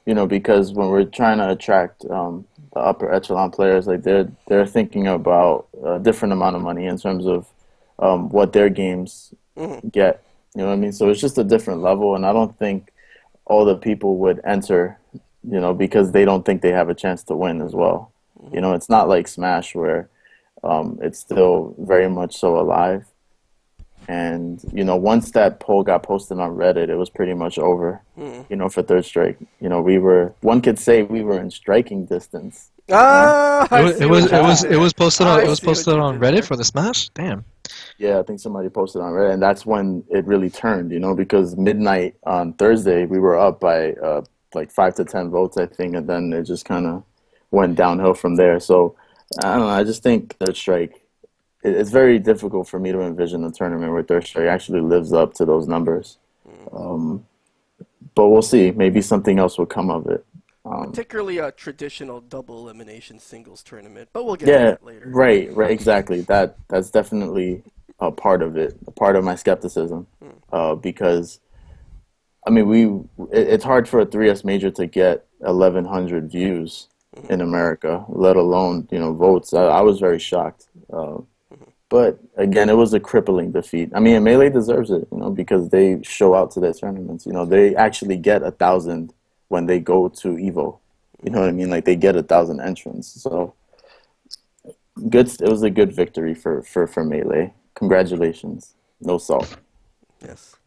Because when we're trying to attract the upper echelon players, like they're thinking about a different amount of money in terms of what their games get. You know what I mean? So it's just a different level, and I don't think all the people would enter, because they don't think they have a chance to win as well. It's not like Smash where it's still very much so alive. And, once that poll got posted on Reddit, it was pretty much over, for Third Strike. One could say we were in striking distance. It was posted on Reddit there. for the Smash? Damn. Yeah, I think somebody posted on Reddit, and that's when it really turned, because midnight on Thursday, we were up by like 5 to 10 votes, I think, and then it just kind of went downhill from there. So, I don't know, I just think Third Strike it's very difficult for me to envision a tournament where Third Strike actually lives up to those numbers. Um, but we'll see. Maybe something else will come of it. Particularly a traditional double elimination singles tournament, but we'll get to Yeah, that later. right, exactly. That's definitely a part of it, a part of my skepticism, because I mean it's hard for a 3S major to get 1,100 views in America, let alone votes. I was very shocked, but again, it was a crippling defeat. I mean, and Melee deserves it, because they show out to their tournaments. They actually get 1,000 when they go to Evo. You know what I mean? Like they get 1,000 entrants. So good. It was a good victory for Melee. Congratulations. No salt. Yes.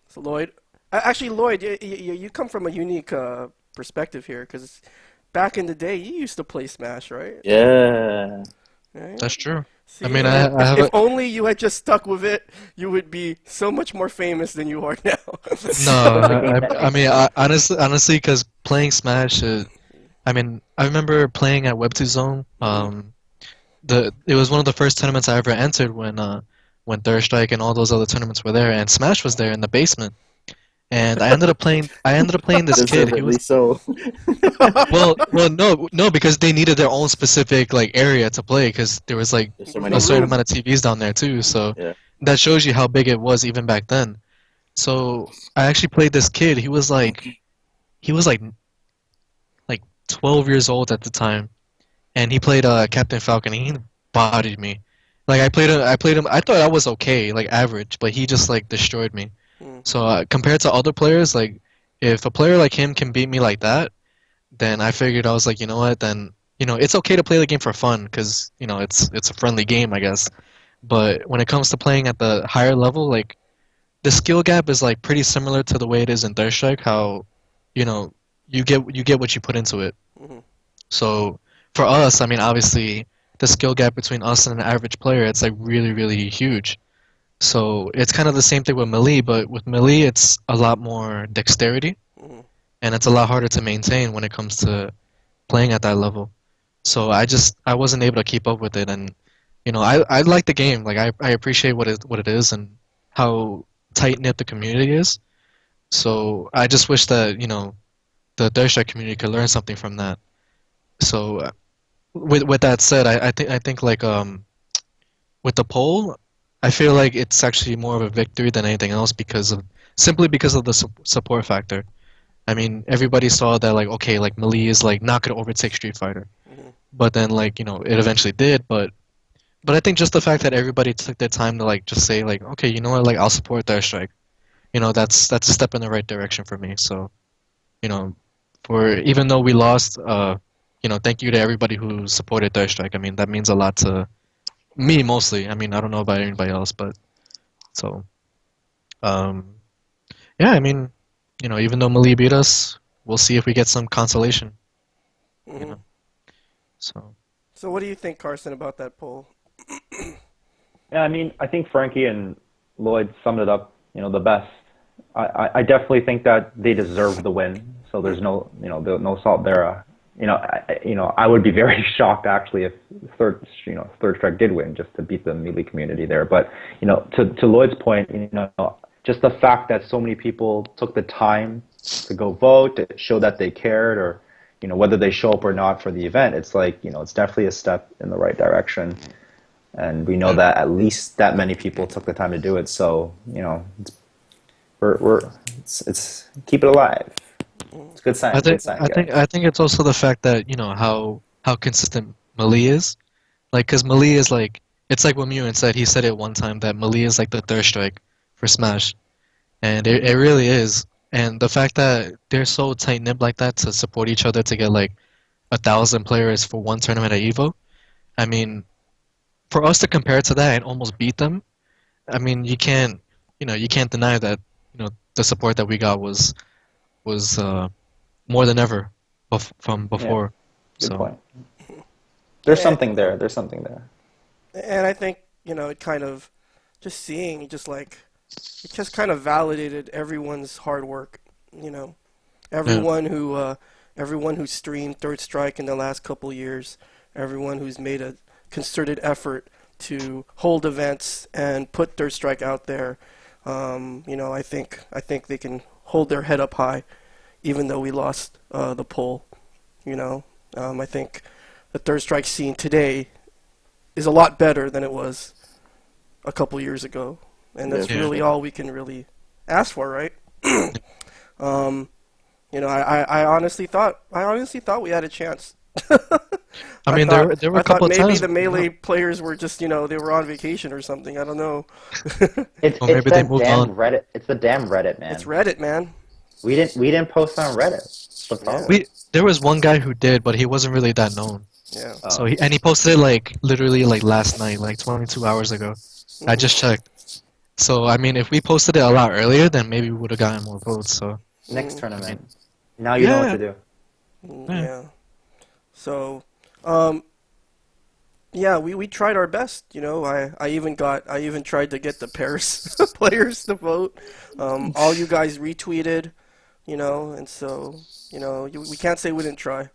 So Lloyd, actually Lloyd, you come from a unique perspective here because back in the day you used to play Smash, right? Yeah. Right? That's true. See, I mean, and I have if a only you had just stuck with it, you would be so much more famous than you are now. no. I mean, honestly, because playing Smash, I mean, I remember playing at Web2 Zone. It was one of the first tournaments I ever entered when Third Strike and all those other tournaments were there, and Smash was there in the basement. And I ended up playing this kid. He was Deservedly so. no, because they needed their own specific like area to play, because there was like There's so There's many no a certain room. amount of TVs down there too. So Yeah. that shows you how big it was even back then. So I actually played this kid. He was like 12 years old at the time, and he played Captain Falcon, and he bodied me. Like I played him. I thought I was okay, like average, but he just like destroyed me. Mm. So compared to other players, like if a player like him can beat me like that, then I figured I was like, you know what, then it's okay to play the game for fun, because it's a friendly game, I guess. But when it comes to playing at the higher level, like the skill gap is like pretty similar to the way it is in Third Strike, how you know you get what you put into it. Mhm. So for us, I mean, obviously the skill gap between us and an average player, it's like really, really huge. So it's kind of the same thing with melee, but with melee, it's a lot more dexterity, Mhm. and it's a lot harder to maintain when it comes to playing at that level. So I wasn't able to keep up with it, and I like the game. Like I appreciate what it is and how tight knit the community is. So I just wish that the Third Strike community could learn something from that. So with that said, I think like with the poll, I feel like it's actually more of a victory than anything else, simply because of the support factor. I mean, everybody saw that like, okay, like Melee is like not gonna overtake Street Fighter, Mhm. but then like it eventually did. But I think just the fact that everybody took their time to like just say like, okay, you know what, like I'll support Third Strike. That's a step in the right direction for me. So you know, for even though we lost, thank you to everybody who supported Third Strike. I mean, that means a lot to me mostly. I mean, I don't know about anybody else, but so um, yeah. I mean, even though Mali beat us, we'll see if we get some consolation. You Mhm. know, so So what do you think, Carson, about that poll? Yeah, I mean, I think Frankie and Lloyd summed it up, the best. I definitely think that they deserve the win. So there's no salt there. I would be very shocked actually if Third Strike did win, just to beat the melee community there. But to Lloyd's point, just the fact that so many people took the time to go vote, to show that they cared, or whether they show up or not for the event, it's like it's definitely a step in the right direction. And we know that at least that many people took the time to do it. So it's keep it alive. It's a good I sign. Good think sign, I think guys. I think it's also the fact that how consistent Mali is. Like, cause Mali is like, it's like what Muin said. He said it one time that Mali is like the Third Strike for Smash, and it really is. And the fact that they're so tight knit like that to support each other to get like 1,000 players for one tournament at Evo. I mean, for us to compare to that and almost beat them, I mean, you can't deny that the support that we got was more than ever from Yeah, before. good So point. There's Yeah, something there. There's something there. and I think, it kind of just seeing it just kind of validated everyone's hard work, you know. yeah, Everyone who everyone who streamed Third Strike in the last couple years, everyone who's made a concerted effort to hold events and put Third Strike out there. I think they can hold their head up high, even though we lost the poll. I think the Third Strike scene today is a lot better than it was a couple years ago, and that's really all we can really ask for, right? I honestly thought we had a chance. I mean, there were a couple of maybe times. the Melee players were just, they were on vacation or something. I don't know. It's maybe they that moved damn on. Reddit. It's the damn Reddit, man. It's Reddit, man. We didn't post on Reddit. That's the problem. There was one guy who did, but he wasn't really that known. Yeah. So he posted it like literally like last night, like 22 hours ago. I just checked. So I mean, if we posted it a lot earlier, then maybe we would have gotten more votes. So Next tournament. Now you know what to do. Yeah. So, we tried our best. I even tried to get the Paris players to vote. All you guys retweeted, and so we can't say we didn't try.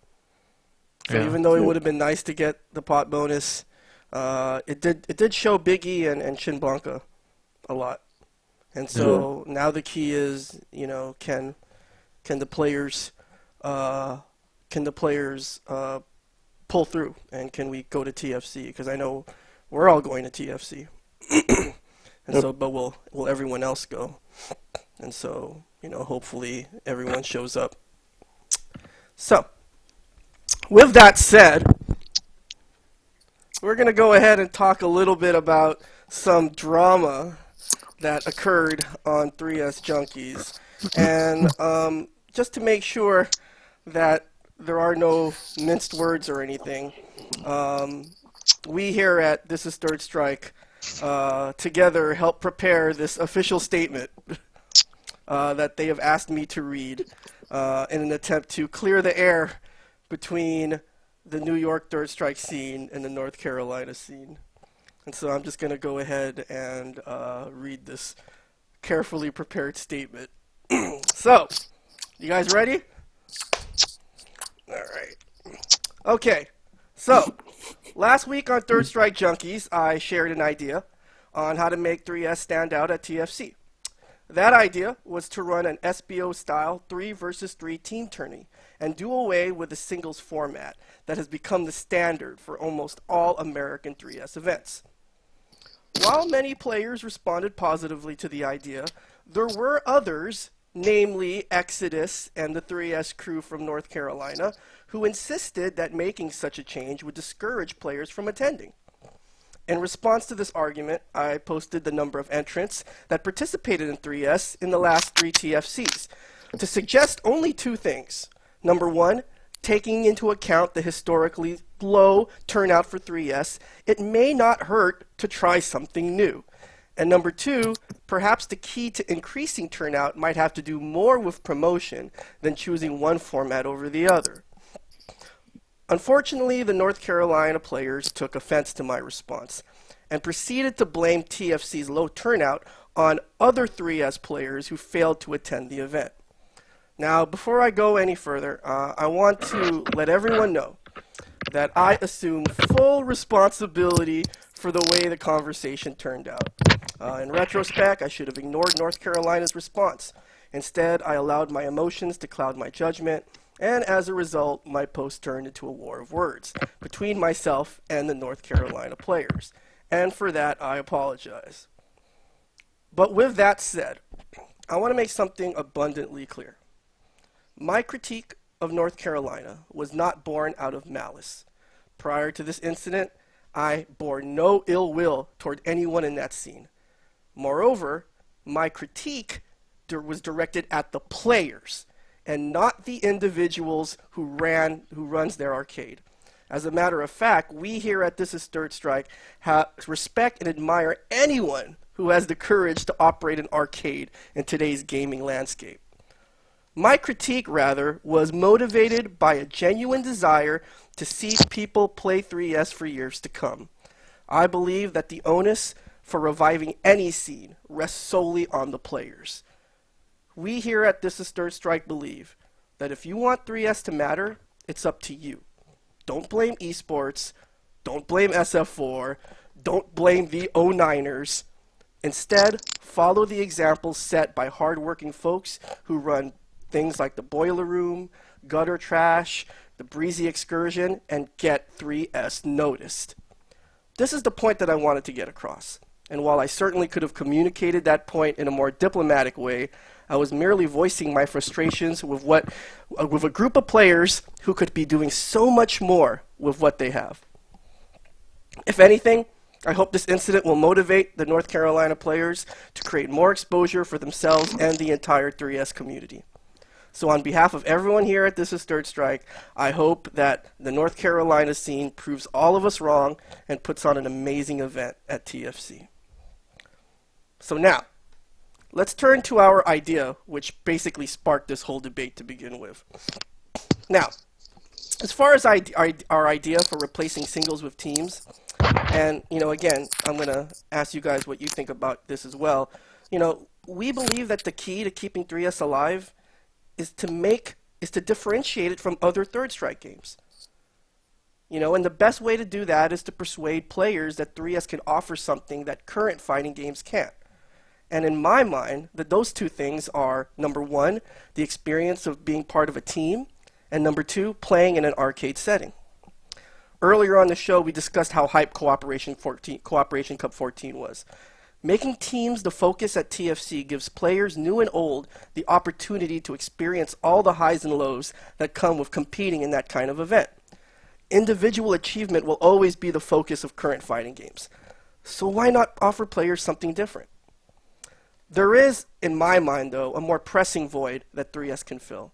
So even though it would have been nice to get the pot bonus, it did show Biggie and Shin Blanca a lot. And so now the key is, can the players pull through, and can we go to TFC? Because I know we're all going to TFC, and so, but will everyone else go? And so, hopefully everyone shows up. So, with that said, we're gonna go ahead and talk a little bit about some drama that occurred on 3S Junkies, and just to make sure that there are no minced words or anything, we here at This Is Third Strike together help prepare this official statement that they have asked me to read in an attempt to clear the air between the New York Third Strike scene and the North Carolina scene. And so I'm just going to go ahead and read this carefully prepared statement. So, you guys ready? All right. Okay. So, last week on Third Strike Junkies, I shared an idea on how to make 3S stand out at TFC. That idea was to run an SBO-style 3 versus 3 team tourney and do away with the singles format that has become the standard for almost all American 3S events. While many players responded positively to the idea, there were others, namely Exodus and the 3S crew from North Carolina, who insisted that making such a change would discourage players from attending. In response to this argument, I posted the number of entrants that participated in 3S in the last 3 TFCs to suggest only 2 things. Number 1, taking into account the historically low turnout for 3S, it may not hurt to try something new. And number 2, perhaps the key to increasing turnout might have to do more with promotion than choosing one format over the other. Unfortunately, the North Carolina players took offense to my response and proceeded to blame TFC's low turnout on other 3S players who failed to attend the event. Now, before I go any further, I want to let everyone know that I assume full responsibility for the way the conversation turned out. In retrospect, I should have ignored North Carolina's response. Instead, I allowed my emotions to cloud my judgment, and as a result, my post turned into a war of words between myself and the North Carolina players. And for that, I apologize. But with that said, I want to make something abundantly clear. My critique of North Carolina was not born out of malice. Prior to this incident, I bore no ill will toward anyone in that scene. Moreover, my critique was directed at the players and not the individuals who runs their arcade. As a matter of fact, we here at This Is Third Strike respect and admire anyone who has the courage to operate an arcade in today's gaming landscape. My critique, rather, was motivated by a genuine desire to see people play 3S for years to come. I believe that the onus for reviving any scene rests solely on the players. We here at This Is Third Strike believe that if you want 3S to matter, it's up to you. Don't blame esports, don't blame SF4, Don't blame the 09ers. Instead, follow the examples set by hardworking folks who run things like the Boiler Room, Gutter Trash, the Breezy Excursion, and get 3S noticed. This is the point that I wanted to get across. And while I certainly could have communicated that point in a more diplomatic way, I was merely voicing my frustrations with a group of players who could be doing so much more with what they have. If anything, I hope this incident will motivate the North Carolina players to create more exposure for themselves and the entire 3S community. So on behalf of everyone here at This Is Third Strike, I hope that the North Carolina scene proves all of us wrong and puts on an amazing event at TFC. So now, let's turn to our idea, which basically sparked this whole debate to begin with. Now, as far as our idea for replacing singles with teams, and, again, I'm going to ask you guys what you think about this as well. We believe that the key to keeping 3S alive is to differentiate it from other Third Strike games. And the best way to do that is to persuade players that 3S can offer something that current fighting games can't. And in my mind, those two things are, number one, the experience of being part of a team, and number two, playing in an arcade setting. Earlier on the show, we discussed how hype Cooperation Cup 14 was. Making teams the focus at TFC gives players new and old the opportunity to experience all the highs and lows that come with competing in that kind of event. Individual achievement will always be the focus of current fighting games. So why not offer players something different? There is, in my mind though, a more pressing void that 3S can fill.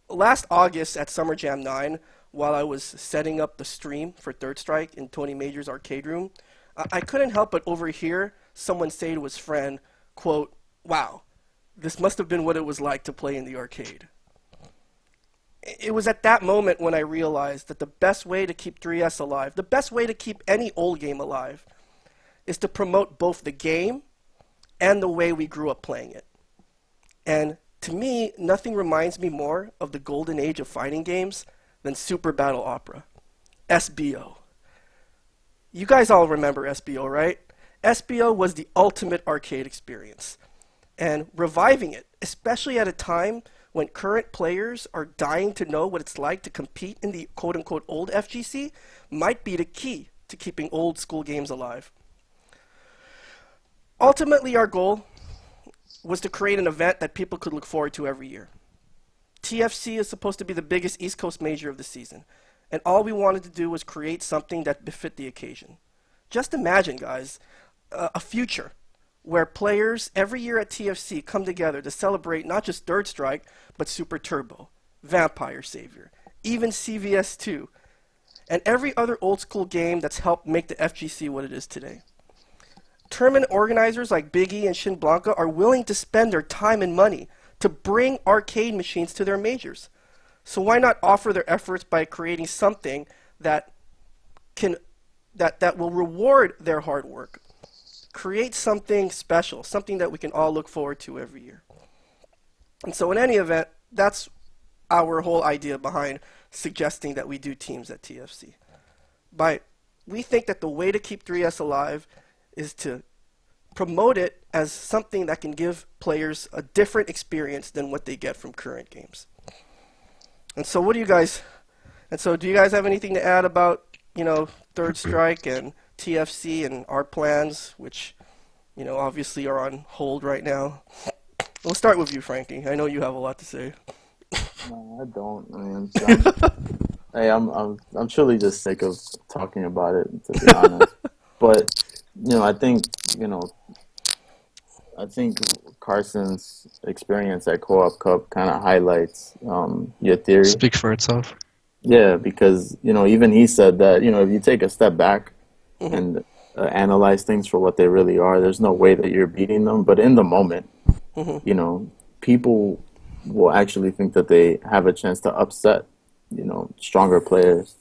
Last August at Summer Jam 9, while I was setting up the stream for Third Strike in Tony Major's arcade room, I couldn't help but overhear someone say to his friend, quote, "Wow, this must have been what it was like to play in the arcade." It was at that moment when I realized that the best way to keep 3S alive, the best way to keep any old game alive, is to promote both the game and the way we grew up playing it. And to me, nothing reminds me more of the golden age of fighting games than Super Battle Opera, SBO. You guys all remember SBO, right? SBO was the ultimate arcade experience. And reviving it, especially at a time when current players are dying to know what it's like to compete in the quote-unquote old FGC, might be the key to keeping old school games alive. Ultimately, our goal was to create an event that people could look forward to every year. TFC is supposed to be the biggest East Coast major of the season, and all we wanted to do was create something that befit the occasion. Just imagine, guys, a future where players every year at TFC come together to celebrate not just Third Strike, but Super Turbo, Vampire Savior, even CVS2, and every other old school game that's helped make the FGC what it is today. Tournament organizers like Big E and Shin Blanca are willing to spend their time and money to bring arcade machines to their majors. So why not offer their efforts by creating something that will reward their hard work? Create something special, something that we can all look forward to every year. And so in any event, that's our whole idea behind suggesting that we do teams at TFC. But we think that the way to keep 3S alive is to promote it as something that can give players a different experience than what they get from current games. And so do you guys have anything to add about, Third Strike and TFC and our plans, which, obviously are on hold right now? We'll start with you, Frankie. I know you have a lot to say. No, I don't. I mean, hey, I'm truly just sick of talking about it, to be honest. But I think Carson's experience at Co-op Cup kind of highlights your theory. Speaks for itself. Yeah, because even he said that if you take a step back and analyze things for what they really are, there's no way that you're beating them. But in the moment, people will actually think that they have a chance to upset stronger players.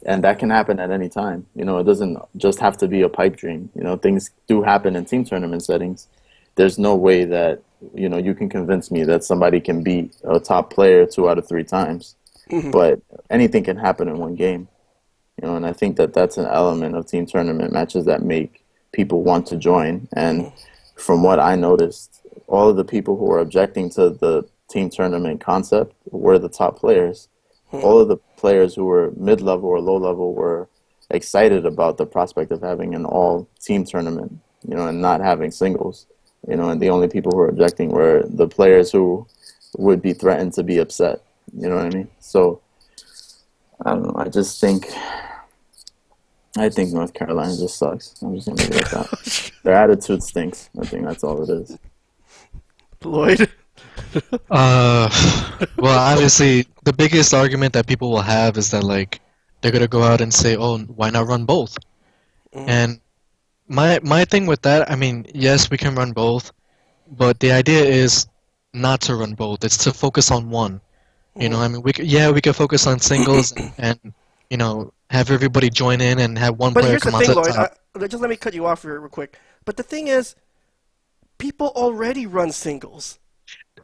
And that can happen at any time. It doesn't just have to be a pipe dream. Things do happen in team tournament settings. There's no way that, you can convince me that somebody can beat a top player 2 out of 3 times. But anything can happen in one game. You know, and I think that that's an element of team tournament matches that make people want to join. And from what I noticed, all of the people who were objecting to the team tournament concept were the top players. All of the players who were mid-level or low-level were excited about the prospect of having an all-team tournament, you know, and not having singles. You know, and the only people who were objecting were the players who would be threatened to be upset. You know what I mean? So I don't know. I think North Carolina just sucks. I'm just gonna leave it at that. Their attitude stinks. I think that's all it is. Lloyd. Well, obviously, the biggest argument that people will have is that like they're gonna go out and say, "Oh, why not run both?" And my thing with that, I mean, yes, we can run both, but the idea is not to run both. It's to focus on one. You know, I mean, we could focus on singles and you know have everybody join in and have one But player here's the come out thing, to the Lloyd. top. Just let me cut you off here real quick. But the thing is, people already run singles.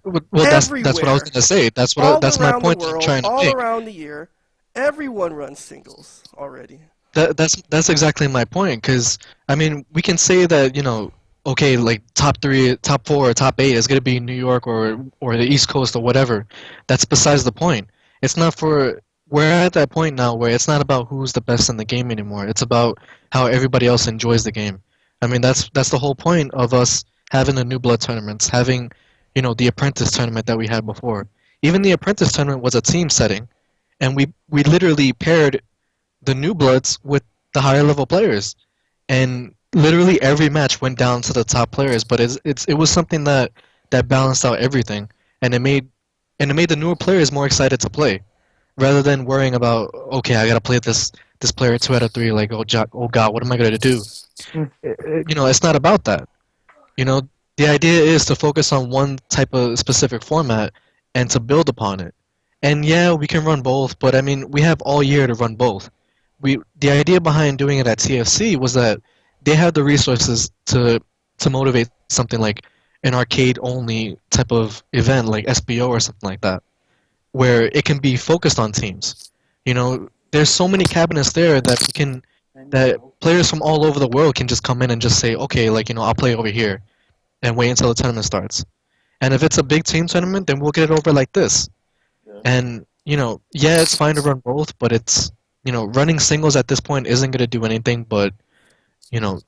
Well, that's what I was Everywhere. gonna say. All That's my around the point that I'm world, trying to all make. around the year, everyone runs singles already. That's exactly my point. Because I mean, we can say that you know, okay, like top three, top four, or top eight is gonna be New York or the East Coast or whatever. That's besides the point. It's not for we're at that point now where it's not about who's the best in the game anymore. It's about how everybody else enjoys the game. I mean, that's the whole point of us having the new blood tournaments, having you know the apprentice tournament that we had before. Even the apprentice tournament was a team setting, and we literally paired the new bloods with the higher level players, and literally every match went down to the top players. But it was something that balanced out everything, and it made the newer players more excited to play, rather than worrying about okay, I gotta play this player 2 out of 3. Like oh god, what am I gonna do? You know, it's not about that. You know, the idea is to focus on one type of specific format and to build upon it. And yeah, we can run both, but I mean, we have all year to run both. The idea behind doing it at TFC was that they had the resources to motivate something like an arcade only type of event like SBO or something like that, where it can be focused on teams. You know, there's so many cabinets there that players from all over the world can just come in and just say, okay, like you know, I'll play over here and wait until the tournament starts. And if it's a big team tournament, then we'll get it over like this. And you know, yeah, it's fine to run both, but it's you know, running singles at this point isn't going to do anything but you know,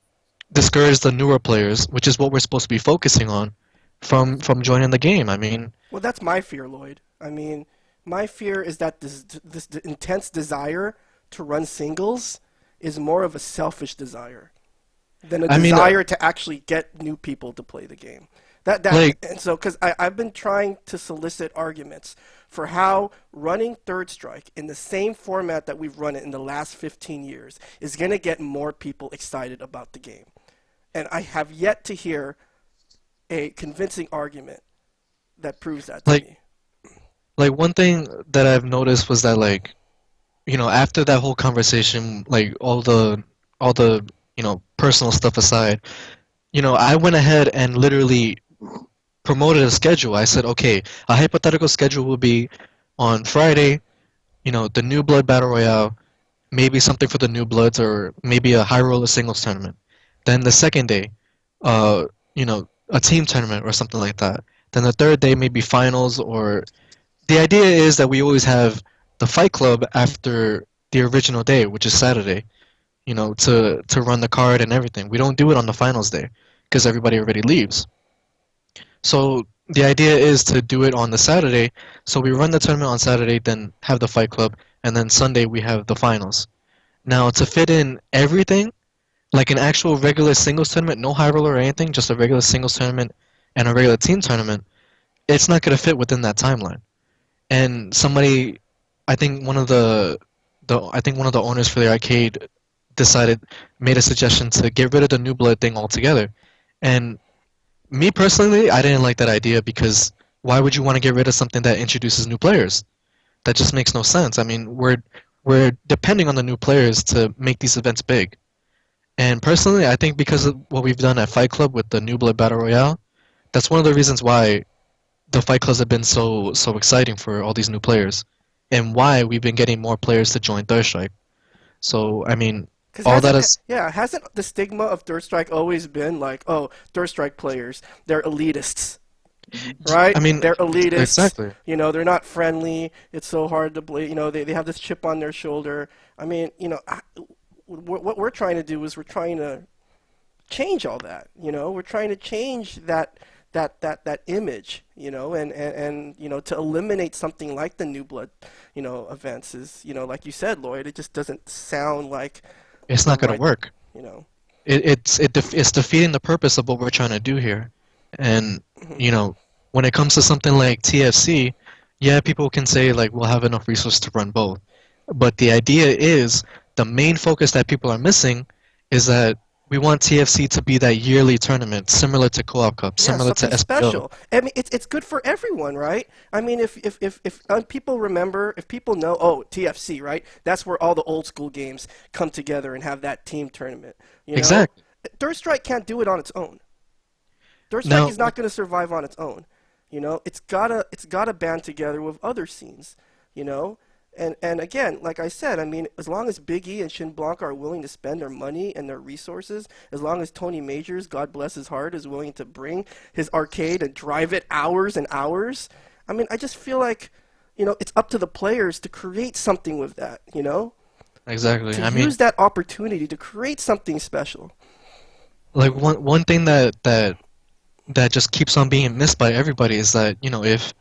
discourage the newer players, which is what we're supposed to be focusing on, from joining the game. I mean, Well, that's my fear, Lloyd. I mean, my fear is that this intense desire to run singles is more of a selfish desire than a I mean, desire to actually get new people to play the game. That like and so because I've been trying to solicit arguments for how running Third Strike in the same format that we've run it in the last 15 years is going to get more people excited about the game. And I have yet to hear a convincing argument that proves that to like me. like one thing that I've noticed was that like you know, after that whole conversation, like all the you know personal stuff aside, you know, I went ahead and literally promoted a schedule. I said, okay, a hypothetical schedule will be on Friday, you know, the New Blood Battle Royale, maybe something for the New Bloods, or maybe a high roller singles tournament. Then the second day, uh, you know, a team tournament or something like that. Then the third day, maybe finals, or the idea is that we always have the Fight Club after the original day, which is Saturday, you know, to run the card and everything. We don't do it on the finals day because everybody already leaves. So the idea is to do it on the Saturday. So we run the tournament on Saturday, then have the Fight Club, and then Sunday we have the finals. Now to fit in everything, like an actual regular singles tournament, no high roller or anything, just a regular singles tournament and a regular team tournament, it's not going to fit within that timeline. And somebody, I think one of the owners for the arcade decided made a suggestion to get rid of the new blood thing altogether. And me personally, I didn't like that idea because why would you want to get rid of something that introduces new players? That just makes no sense. I mean, we're depending on the new players to make these events big. And personally, I think because of what we've done at Fight Club with the New Blood Battle Royale, that's one of the reasons why the Fight Clubs have been so exciting for all these new players, and why we've been getting more players to join Third Strike. So I mean, Because all that hasn't is yeah hasn't the stigma of Third Strike always been like, oh, Third Strike players, they're elitists, I right? mean, They're elitists. exactly. They're not friendly. It's so hard to believe. They have this chip on their shoulder. I mean, what we're trying to do is we're trying to change all that. We're trying to change that image. To eliminate something like the New Blood, events is, like you said, Lloyd. It just doesn't sound like It's the not going to right, work. you know. It's defeating the purpose of what we're trying to do here. And you know, when it comes to something like TFC, yeah, people can say like we'll have enough resources to run both. But the idea is the main focus that people are missing is that we want TFC to be that yearly tournament, similar to Co-op Cup, Yeah, similar to something SPO. special. I mean, it's good for everyone, right? I mean, if people remember, if people know, oh, TFC, right? That's where all the old school games come together and have that team tournament. You know, Exactly. Third Strike can't do it on its own. Third Strike Now, is not going to survive on its own. It's gotta band together with other scenes. You know, and again, like I said, I mean, as long as Big E and Shin Blanc are willing to spend their money and their resources, as long as Tony Majors, God bless his heart, is willing to bring his arcade and drive it hours and hours, I mean, I just feel like, it's up to the players to create something with that. exactly. To I mean, use that opportunity to create something special. like one thing that just keeps on being missed by everybody is that, you know, if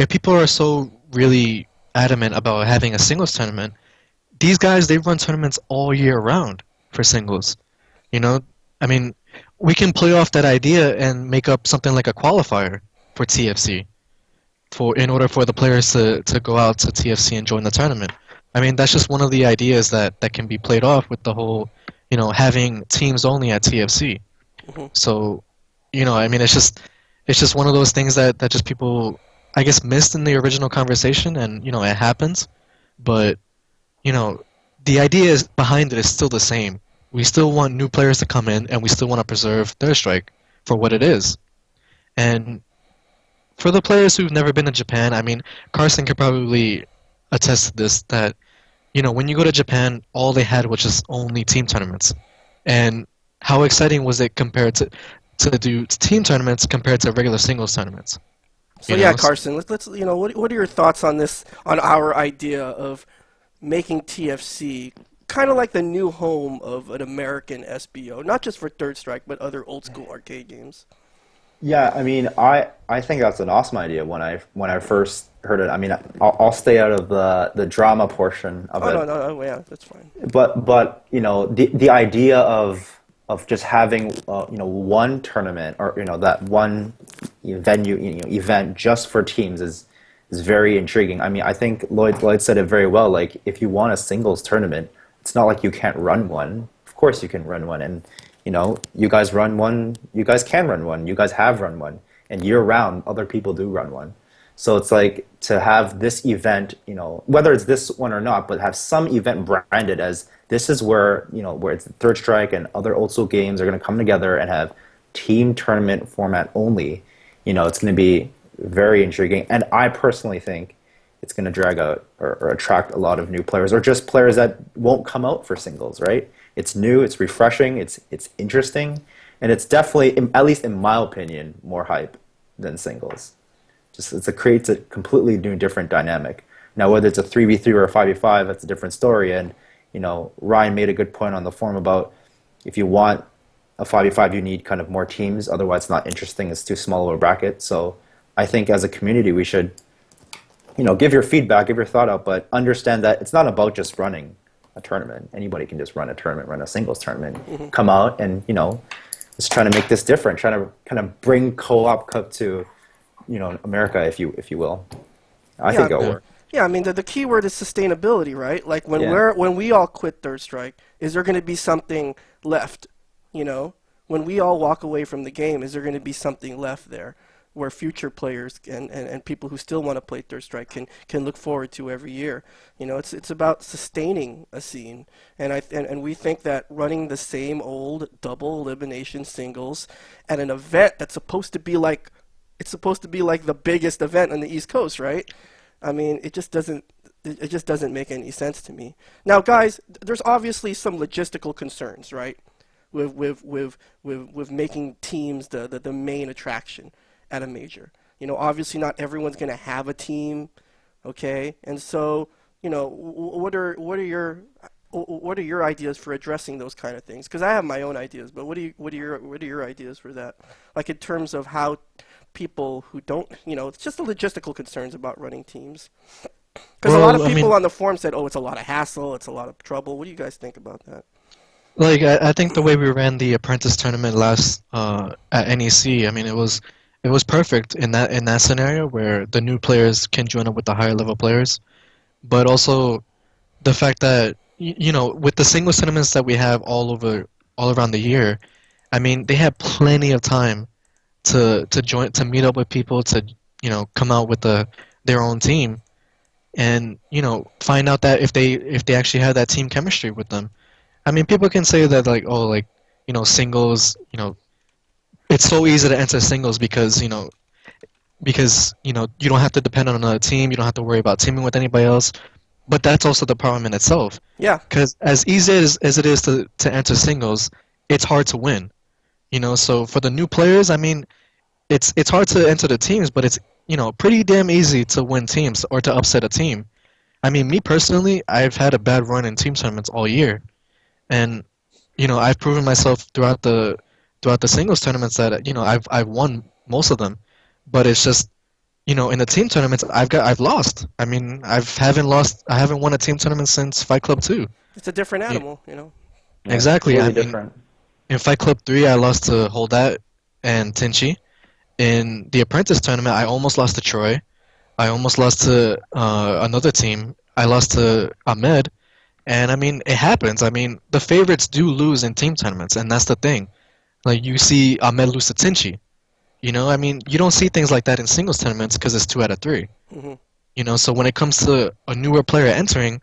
people are so really adamant about having a singles tournament, these guys they run tournaments all year round for singles. You know, I mean, we can play off that idea and make up something like a qualifier for TFC for in order for the players to go out to TFC and join the tournament. I mean, that's just one of the ideas that can be played off with the whole, you know, having teams only at TFC. Hmm. So, you know, I mean, it's just one of those things that just people, I guess, missed in the original conversation, and you know, it happens. But you know, the idea is behind it is still the same. We still want new players to come in, and we still want to preserve Third Strike for what it is. And for the players who've never been to Japan, I mean, Carson could probably attest to this that you know, when you go to Japan, all they had was just only team tournaments. And how exciting was it compared to do team tournaments compared to regular singles tournaments? So You yeah, know, Carson, let's what are your thoughts on this, on our idea of making TFC kind of like the new home of an American SBO, not just for Third Strike, but other old school arcade games. Yeah, I mean, I think that's an awesome idea when I first heard it. I mean, I'll stay out of the drama portion of Oh no, it, no, no, yeah, that's fine. but you know, the idea of just having you know, one tournament, or you know, that one event just for teams is very intriguing. I mean, I think Lloyd said it very well. Like, if you want a singles tournament, it's not like you can't run one. Of course, you can run one, and you know, you guys run one. You guys can run one. You guys have run one, and year round, other people do run one. So it's like to have this event, you know, whether it's this one or not, but have some event branded as this is where, you know, where it's Third Strike and other old school games are going to come together and have team tournament format only. You know, it's going to be very intriguing, and I personally think it's going to drag out or attract a lot of new players, or just players that won't come out for singles. Right? It's new, it's refreshing, it's interesting, and it's definitely, at least in my opinion, more hype than singles. Just it creates a completely new, different dynamic. Now, whether it's a 3v3 or a 5v5, that's a different story. And you know, Ryan made a good point on the forum about if you want a 5v5, you need kind of more teams. Otherwise, it's not interesting. It's too small of a bracket. So I think as a community, we should, you know, give your feedback, give your thought out, but understand that it's not about just running a tournament. Anybody can just run a tournament, run a singles tournament, come out and, you know, just trying to make this different, trying to kind of bring Co-op Cup to, you know, America, if you will. I Yeah, think it'll yeah, work. yeah. I mean, the key word is sustainability, right? Like Yeah. when we all quit Third Strike, is there going to be something left? You know, when we all walk away from the game, is there going to be something left there where future players and people who still want to play Third Strike can look forward to every year? You know, it's about sustaining a scene, and we think that running the same old double elimination singles at an event that's supposed to be like, it's supposed to be like the biggest event on the East Coast, right? I mean, it just doesn't it just doesn't make any sense to me. Now, guys, there's obviously some logistical concerns, right? With making teams the main attraction at a major. Obviously not everyone's going to have a team, okay? And so, what are your ideas for addressing those kind of things? Because I have my own ideas, but what are your ideas for that? Like in terms of how people who don't, it's just the logistical concerns about running teams. Because a lot of people on the forum said, "Oh, it's a lot of hassle, it's a lot of trouble." What do you guys think about that? Like I think the way we ran the apprentice tournament last at NEC, I mean it was perfect in that scenario where the new players can join up with the higher level players, but also the fact that with the singles tournaments that we have all around the year, I mean they have plenty of time to meet up with people to come out with their own team and find out that if they actually have that team chemistry with them. I mean, people can say that like, oh, like, singles, it's so easy to enter singles because you don't have to depend on another team, you don't have to worry about teaming with anybody else. But that's also the problem in itself. Yeah. Because as easy as it is to enter singles, it's hard to win. So for the new players, I mean, it's hard to enter the teams, but it's pretty damn easy to win teams or to upset a team. I mean, me personally, I've had a bad run in team tournaments all year. And I've proven myself throughout the singles tournaments that I've won most of them, but it's just in the team tournaments I've lost. I mean I haven't won a team tournament since Fight Club 2. It's a different animal, Yeah, Exactly. it's really I mean, different. in Fight Club 3 I lost to Holdat and Tinchi. In the apprentice tournament I almost lost to Troy. I almost lost to another team. I lost to Ahmed. And I mean, it happens. I mean, the favorites do lose in team tournaments, and that's the thing. Like you see Ahmed lose to Tinchi. I mean, you don't see things like that in singles tournaments because it's 2 out of 3. Hmm. So when it comes to a newer player entering,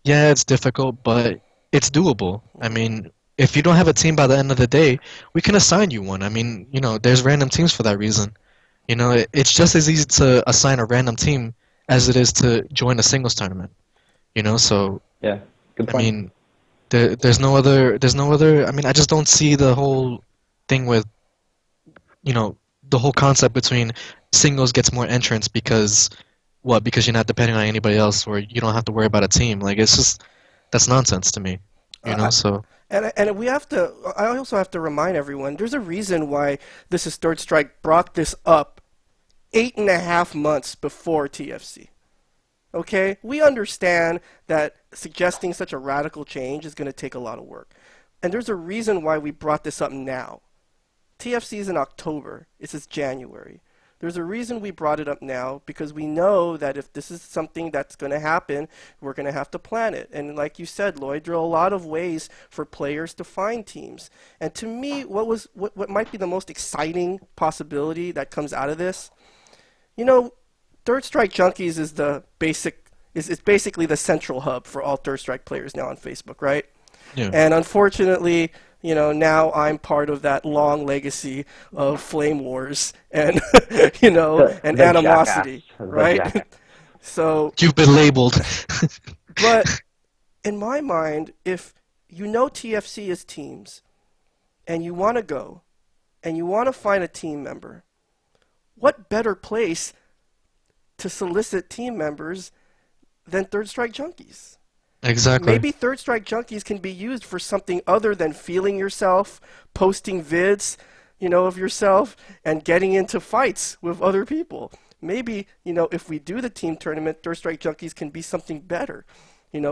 yeah, it's difficult, but it's doable. I mean, if you don't have a team by the end of the day, we can assign you one. I mean, there's random teams for that reason. It's just as easy to assign a random team as it is to join a singles tournament. So Yeah, good I point. mean, there's no other. I mean, I just don't see the whole thing with, the whole concept between singles gets more entrants because what? Because you're not depending on anybody else, or you don't have to worry about a team. Like it's just that's nonsense to me. Uh, So and we have to. I also have to remind everyone. There's a reason why This Is Third Strike brought this up 8.5 months before TFC. Okay, we understand that suggesting such a radical change is going to take a lot of work, and there's a reason why we brought this up now. TFC is in October. This is January. There's a reason we brought it up now because we know that if this is something that's going to happen, we're going to have to plan it. And like you said, Lloyd, there are a lot of ways for players to find teams. And to me, what might be the most exciting possibility that comes out of this, Third Strike Junkies is is basically the central hub for all Third Strike players now on Facebook, right? yeah. And unfortunately, now I'm part of that long legacy of flame wars and, and The animosity, jackass. The right? jackass. So, You've been labeled. but in my mind, if TFC is teams and you want to go and you want to find a team member, what better place to solicit team members than Third Strike Junkies? Exactly. Maybe Third Strike Junkies can be used for something other than feeling yourself, posting vids, of yourself, and getting into fights with other people. Maybe, if we do the team tournament, Third Strike Junkies can be something better.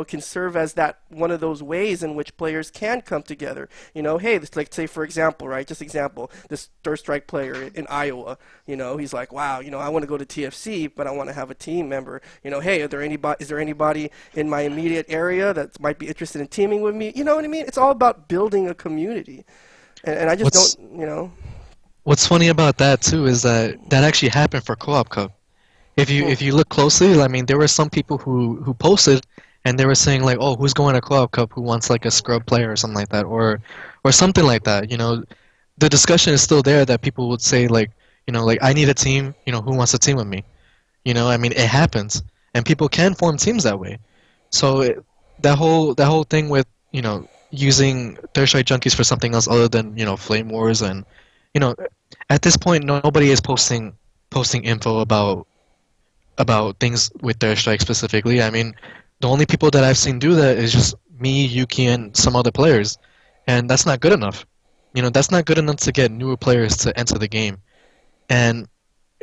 Can serve as that one of those ways in which players can come together. Hey, like say for example, right? Just example, this Third Strike player in Iowa, he's like, wow, I want to go to TFC, but I want to have a team member. Hey, is there anybody in my immediate area that might be interested in teaming with me? You know what I mean? It's all about building a community, and I just don't. What's funny about that too is that actually happened for Co-op Cup. If you look closely, I mean, there were some people who posted and they were saying like, oh, who's going to Co-op Cup? Who wants like a scrub player or something like that, or something like that. The discussion is still there that people would say like, like I need a team. Who wants to team with me? I mean, it happens, and people can form teams that way. So that whole thing with using Third Strike Junkies for something else other than Flame Wars, and you know at this point nobody is posting info about things with Third Strike specifically. I mean, the only people that I've seen do that is just me, Yuki, and some other players, and that's not good enough. That's not good enough to get newer players to enter the game. And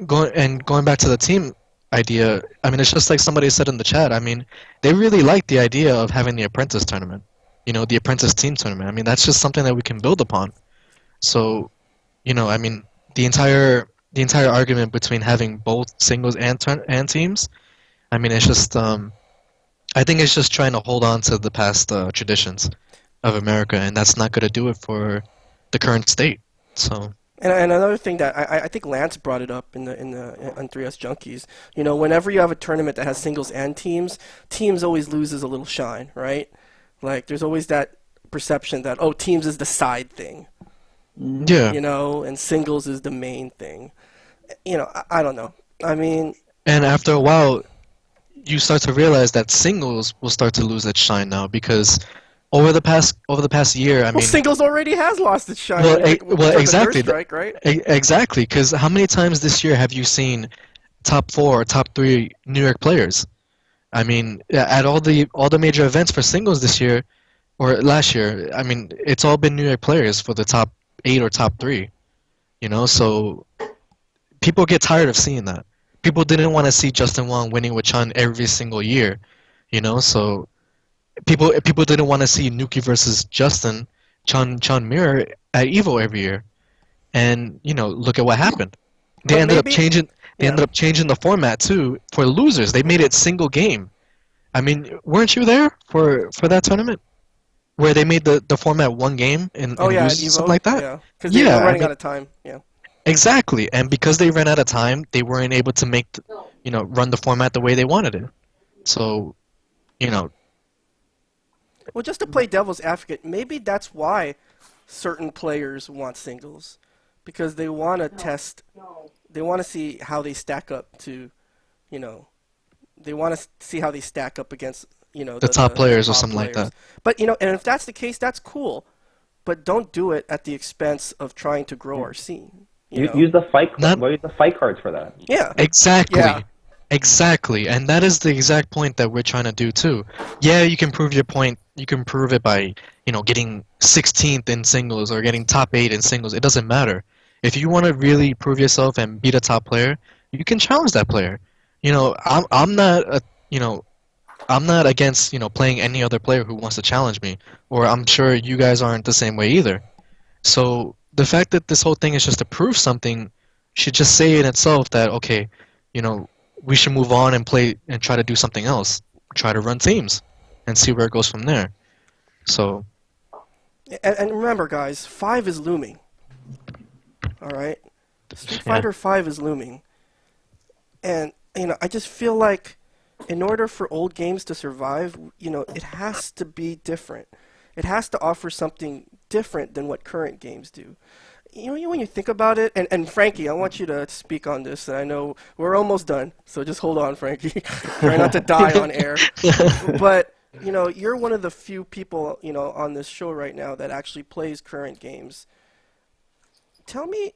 going back to the team idea, I mean, it's just like somebody said in the chat. I mean, they really like the idea of having the apprentice tournament, the apprentice team tournament. I mean, that's just something that we can build upon. So, I mean, the entire argument between having both singles and teams, I mean, it's just I think it's just trying to hold on to the past traditions of America, and that's not going to do it for the current state. So. And another thing that I think Lance brought it up in the on 3S Junkies. Whenever you have a tournament that has singles and teams always loses a little shine, right? Like there's always that perception that teams is the side thing. Yeah. And singles is the main thing. I don't know. I mean, and after a while, you start to realize that singles will start to lose its shine now, because over the past year, I mean, singles already has lost its shine. Well, exactly. Strike, right? Exactly, because how many times this year have you seen top 4 or top 3 New York players? I mean, at all the major events for singles this year or last year, I mean, it's all been New York players for the top 8 or top 3. So people get tired of seeing that. People didn't want to see Justin Wong winning with Chun every single year, so people didn't want to see Nuki versus Justin, Chun Mirror at Evo every year. And look at what happened. They ended up changing the format too for losers. They made it single game. I mean, weren't you there for that tournament where they made the format one game in losers, Evo, something like that? Yeah, because they were running out of time. Yeah. Exactly, and because they ran out of time, they weren't able to make run the format the way they wanted it. So, Well, just to play devil's advocate, maybe that's why certain players want singles, because they want to test, they want to see how they stack up to, they want to see how they stack up against, the top players or something like that. But and if that's the case, that's cool, but don't do it at the expense of trying to grow our scene. Use the fight. Use the fight cards for that. Yeah. Exactly. Yeah. Exactly, and that is the exact point that we're trying to do too. Yeah, you can prove your point. You can prove it by, getting 16th in singles or getting top 8 in singles. It doesn't matter. If you want to really prove yourself and beat a top player, you can challenge that player. I'm not against playing any other player who wants to challenge me, or I'm sure you guys aren't the same way either. So the fact that this whole thing is just to prove something should just say in itself that okay, we should move on and play and try to do something else. Try to run teams and see where it goes from there. So. And remember, guys, 5 is looming. All right? Street Fighter 5 is looming. And, I just feel like in order for old games to survive, it has to be different. It has to offer something different than what current games do. When you think about it, and Frankie, I want you to speak on this, and I know we're almost done, so just hold on, Frankie. Try not to die on air. But, you're one of the few people, on this show right now that actually plays current games. Tell me,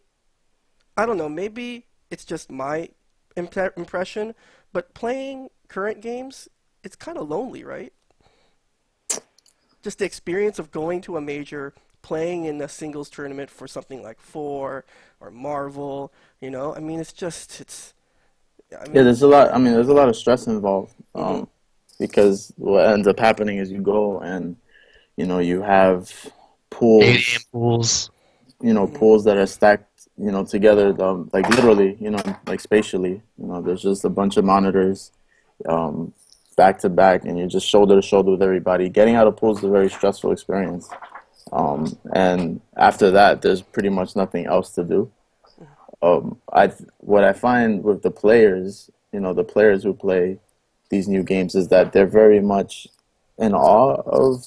I don't know, maybe it's just my impression, but playing current games, it's kind of lonely, right? Just the experience of going to a major, playing in a singles tournament for something like 4 or Marvel, I mean, there's a lot of stress involved, because what ends up happening is you go and, you have pools, 80 pools, pools that are stacked, together, like literally, like spatially, there's just a bunch of monitors, back to back, and you're just shoulder to shoulder with everybody. Getting out of pools is a very stressful experience. And after that, there's pretty much nothing else to do. What I find with the players, the players who play these new games, is that they're very much in awe of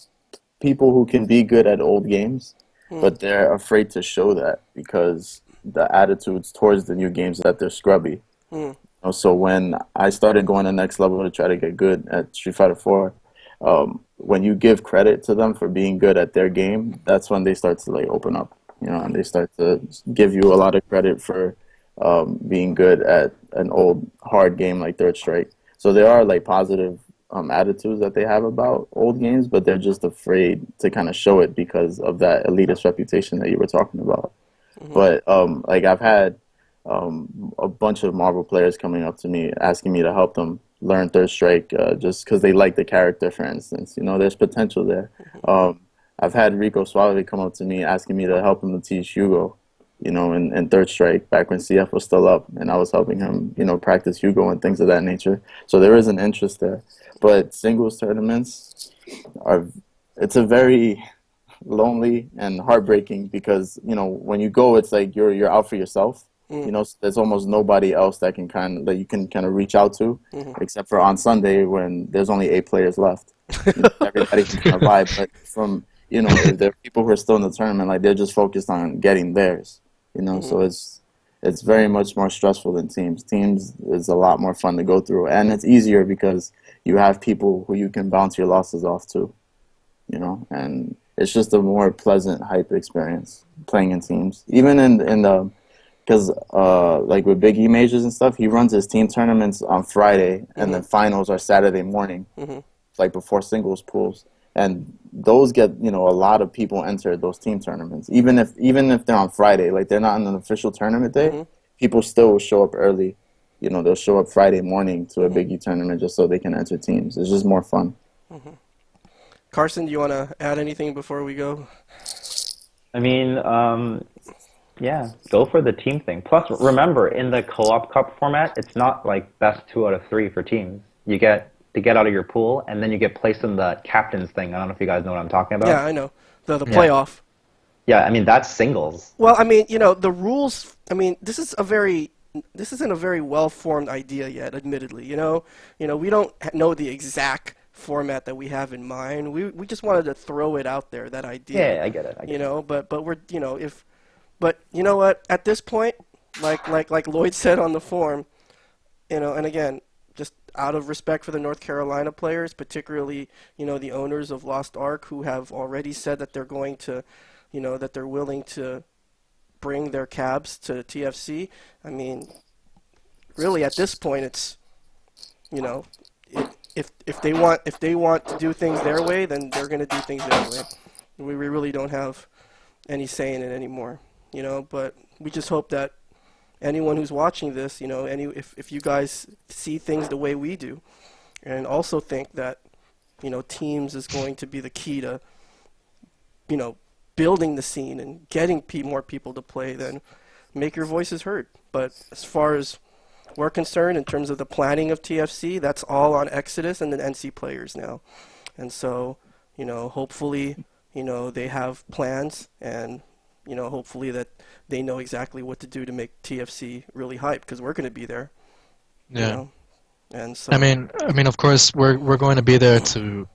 people who can be good at old games, but they're afraid to show that because the attitudes towards the new games that they're scrubby. So when I started going the next level to try to get good at Street Fighter 4, when you give credit to them for being good at their game, that's when they start to like open up, and they start to give you a lot of credit for being good at an old hard game like Third Strike. So there are like positive attitudes that they have about old games, but they're just afraid to kind of show it because of that elitist reputation that you were talking about. But like I've had a bunch of Marvel players coming up to me asking me to help them learn Third Strike just because they like the character, for instance. There's potential there. I've had Rico Suave come up to me asking me to help him to teach Hugo, in Third Strike back when CF was still up, and I was helping him, practice Hugo and things of that nature. So there is an interest there. But singles tournaments it's a very lonely and heartbreaking because, when you go, it's like you're out for yourself. There's almost nobody else that you can kind of reach out to, except for on Sunday when there's only 8 players left. Everybody can kind of vibe, but if there are people who are still in the tournament, like they're just focused on getting theirs. So it's very much more stressful than teams. Teams is a lot more fun to go through, and it's easier because you have people who you can bounce your losses off to, and it's just a more pleasant hype experience playing in teams. Even in the because like with Big E majors and stuff, he runs his team tournaments on Friday, and then finals are Saturday morning, like before singles pools, and those get a lot of people enter those team tournaments. Even if they're on Friday, like they're not on an official tournament day, people still will show up early. They'll show up Friday morning to a Big E tournament just so they can enter teams. It's just more fun. Carson, do you want to add anything before we go? I mean, yeah, go for the team thing. Plus, remember, in the Co-op Cup format, it's not like best 2 out of 3 for teams. You get to get out of your pool, and then you get placed in the captains thing. I don't know if you guys know what I'm talking about. Yeah, I know. The playoff. Yeah, I mean, that's singles. Well, I mean, the rules, I mean, this isn't a very well-formed idea yet, admittedly. We don't know the exact format that we have in mind. We just wanted to throw it out there, that idea. Yeah, I get it. But we're, but you know what? At this point, like Lloyd said on the forum, and again, just out of respect for the North Carolina players, particularly, the owners of Lost Ark, who have already said that they're going to, that they're willing to bring their cabs to TFC. I mean, really, at this point, it's, if they want to do things their way, then they're going to do things their way. We really don't have any say in it anymore. But we just hope that anyone who's watching this, if you guys see things the way we do, and also think that, teams is going to be the key to, building the scene and getting more people to play, then make your voices heard. But as far as we're concerned, in terms of the planning of TFC, that's all on Exodus and the NC players now. And so, hopefully, they have plans, and hopefully that they know exactly what to do to make TFC really hype, because we're going to be there. Yeah. And so I mean, of course, we're going to be there to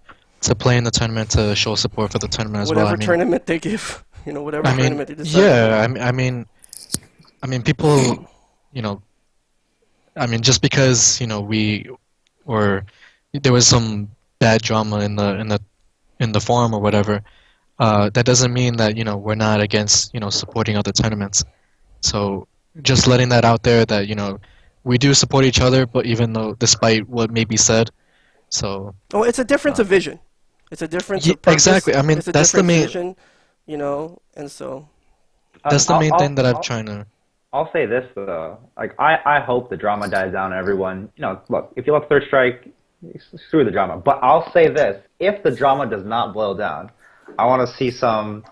play in the tournament, to show support for the tournament as well. whatever tournament they give, whatever I mean, tournament they decide. yeah. I mean, people, just because there was some bad drama in the forum or whatever. That doesn't mean that we're not against supporting other tournaments. So just letting that out there that we do support each other, but even though despite what may be said, so it's a difference of vision. It's a difference of purpose. exactly. I mean, it's a that's the different main vision, and so that's the main thing that I'm trying to. I'll say this though, like I hope the drama dies down and everyone, look, if you love Third Strike, screw the drama. But I'll say this, if the drama does not boil down, I want to see some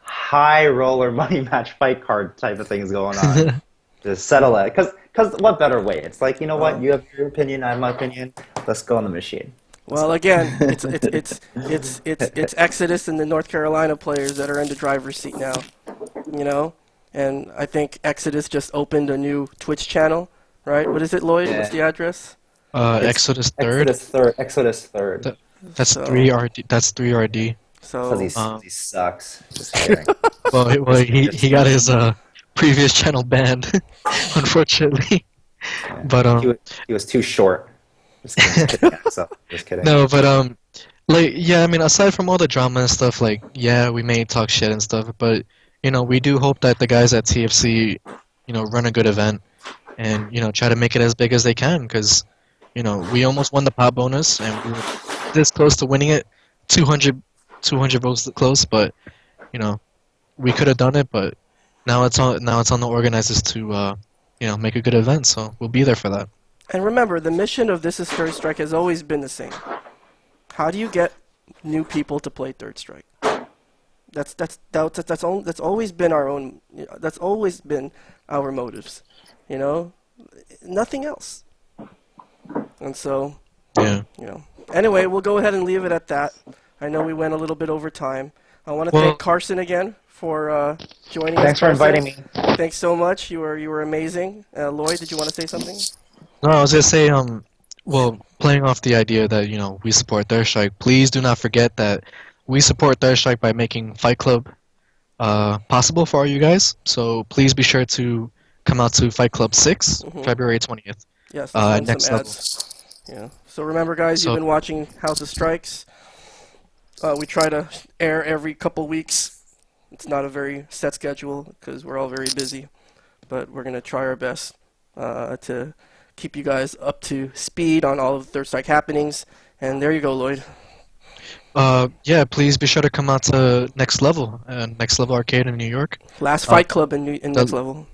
high roller money match fight card type of things going on. Just settle it. Because what better way? It's like, what? You have your opinion, I have my opinion. Let's go on the machine. Well, again, it's Exodus and the North Carolina players that are in the driver's seat now, And I think Exodus just opened a new Twitch channel, right? What is it, Lloyd? Yeah. What's the address? Exodus third. Exodus third. That's 3RD. That's 3RD. So he sucks. Just kidding. Well, he got his previous channel banned, unfortunately. But He was too short. Just kidding, Axel. Just kidding. no, but like yeah, I mean, aside from all the drama and stuff, like yeah, we may talk shit and stuff, but we do hope that the guys at TFC, run a good event and try to make it as big as they can, because we almost won the pot bonus and we were this close to winning it, 200 votes close, but we could have done it, but now it's on the organizers to make a good event, so we'll be there for that. And remember, the mission of This Is Third Strike has always been the same. How do you get new people to play Third Strike? That's always been our own. That's always been our motives. Nothing else. And so, Yeah. Anyway, we'll go ahead and leave it at that. I know we went a little bit over time. I want to thank Carson again for joining us. Thanks for inviting me. Thanks so much. You were amazing. Lloyd, did you want to say something? No, I was gonna say, playing off the idea that, we support Third Strike, please do not forget that we support Third Strike by making Fight Club possible for all you guys. So please be sure to come out to Fight Club 6, February 20th. Yes, next some level. ads. Yeah. So remember, guys, So- you've been watching House of Strikes. We try to air every couple weeks. It's not a very set schedule because we're all very busy, but we're gonna try our best to keep you guys up to speed on all of the Third Strike happenings. And there you go, Lloyd. Yeah, please be sure to come out to Next Level Arcade in New York. Last Fight Club in Next Level.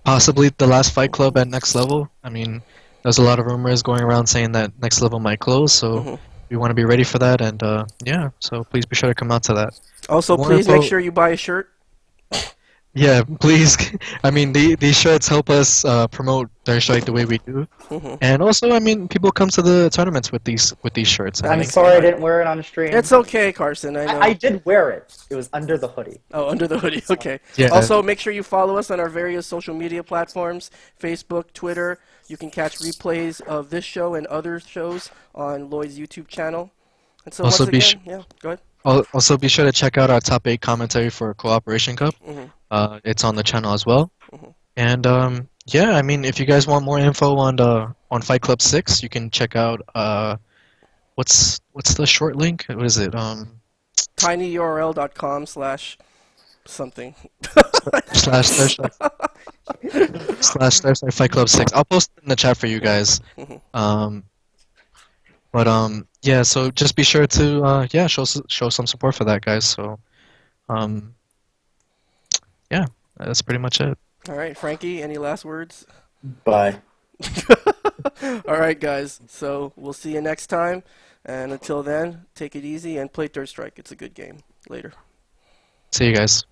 Possibly the last Fight Club at Next Level. I mean, there's a lot of rumors going around saying that Next Level might close, so we want to be ready for that. And yeah, so please be sure to come out to that. Also, More please info- make sure you buy a shirt. Yeah, please. I mean, these shirts help us promote Third Strike the way we do, and also, I mean, people come to the tournaments with these shirts. I I'm think. sorry I didn't wear it on the stream. It's okay, Carson. I know. I did wear it. It was under the hoodie. Oh, under the hoodie. Okay. Yeah. Also, make sure you follow us on our various social media platforms: Facebook, Twitter. You can catch replays of this show and other shows on Lloyd's YouTube channel. And so Also, once again, yeah, go ahead. Also, be sure to check out our top 8 commentary for Cooperation Cup. It's on the channel as well. And yeah, I mean, if you guys want more info on Fight Club 6, you can check out what's the short link? What is it? tinyurl.com/something. Slash Third Strike Fight Club 6. I'll post it in the chat for you guys. But yeah, so just be sure to show some support for that, guys. So yeah, that's pretty much it. All right, Frankie, any last words? Bye. All right, guys. So we'll see you next time. And until then, take it easy and play Third Strike. It's a good game. Later. See you guys.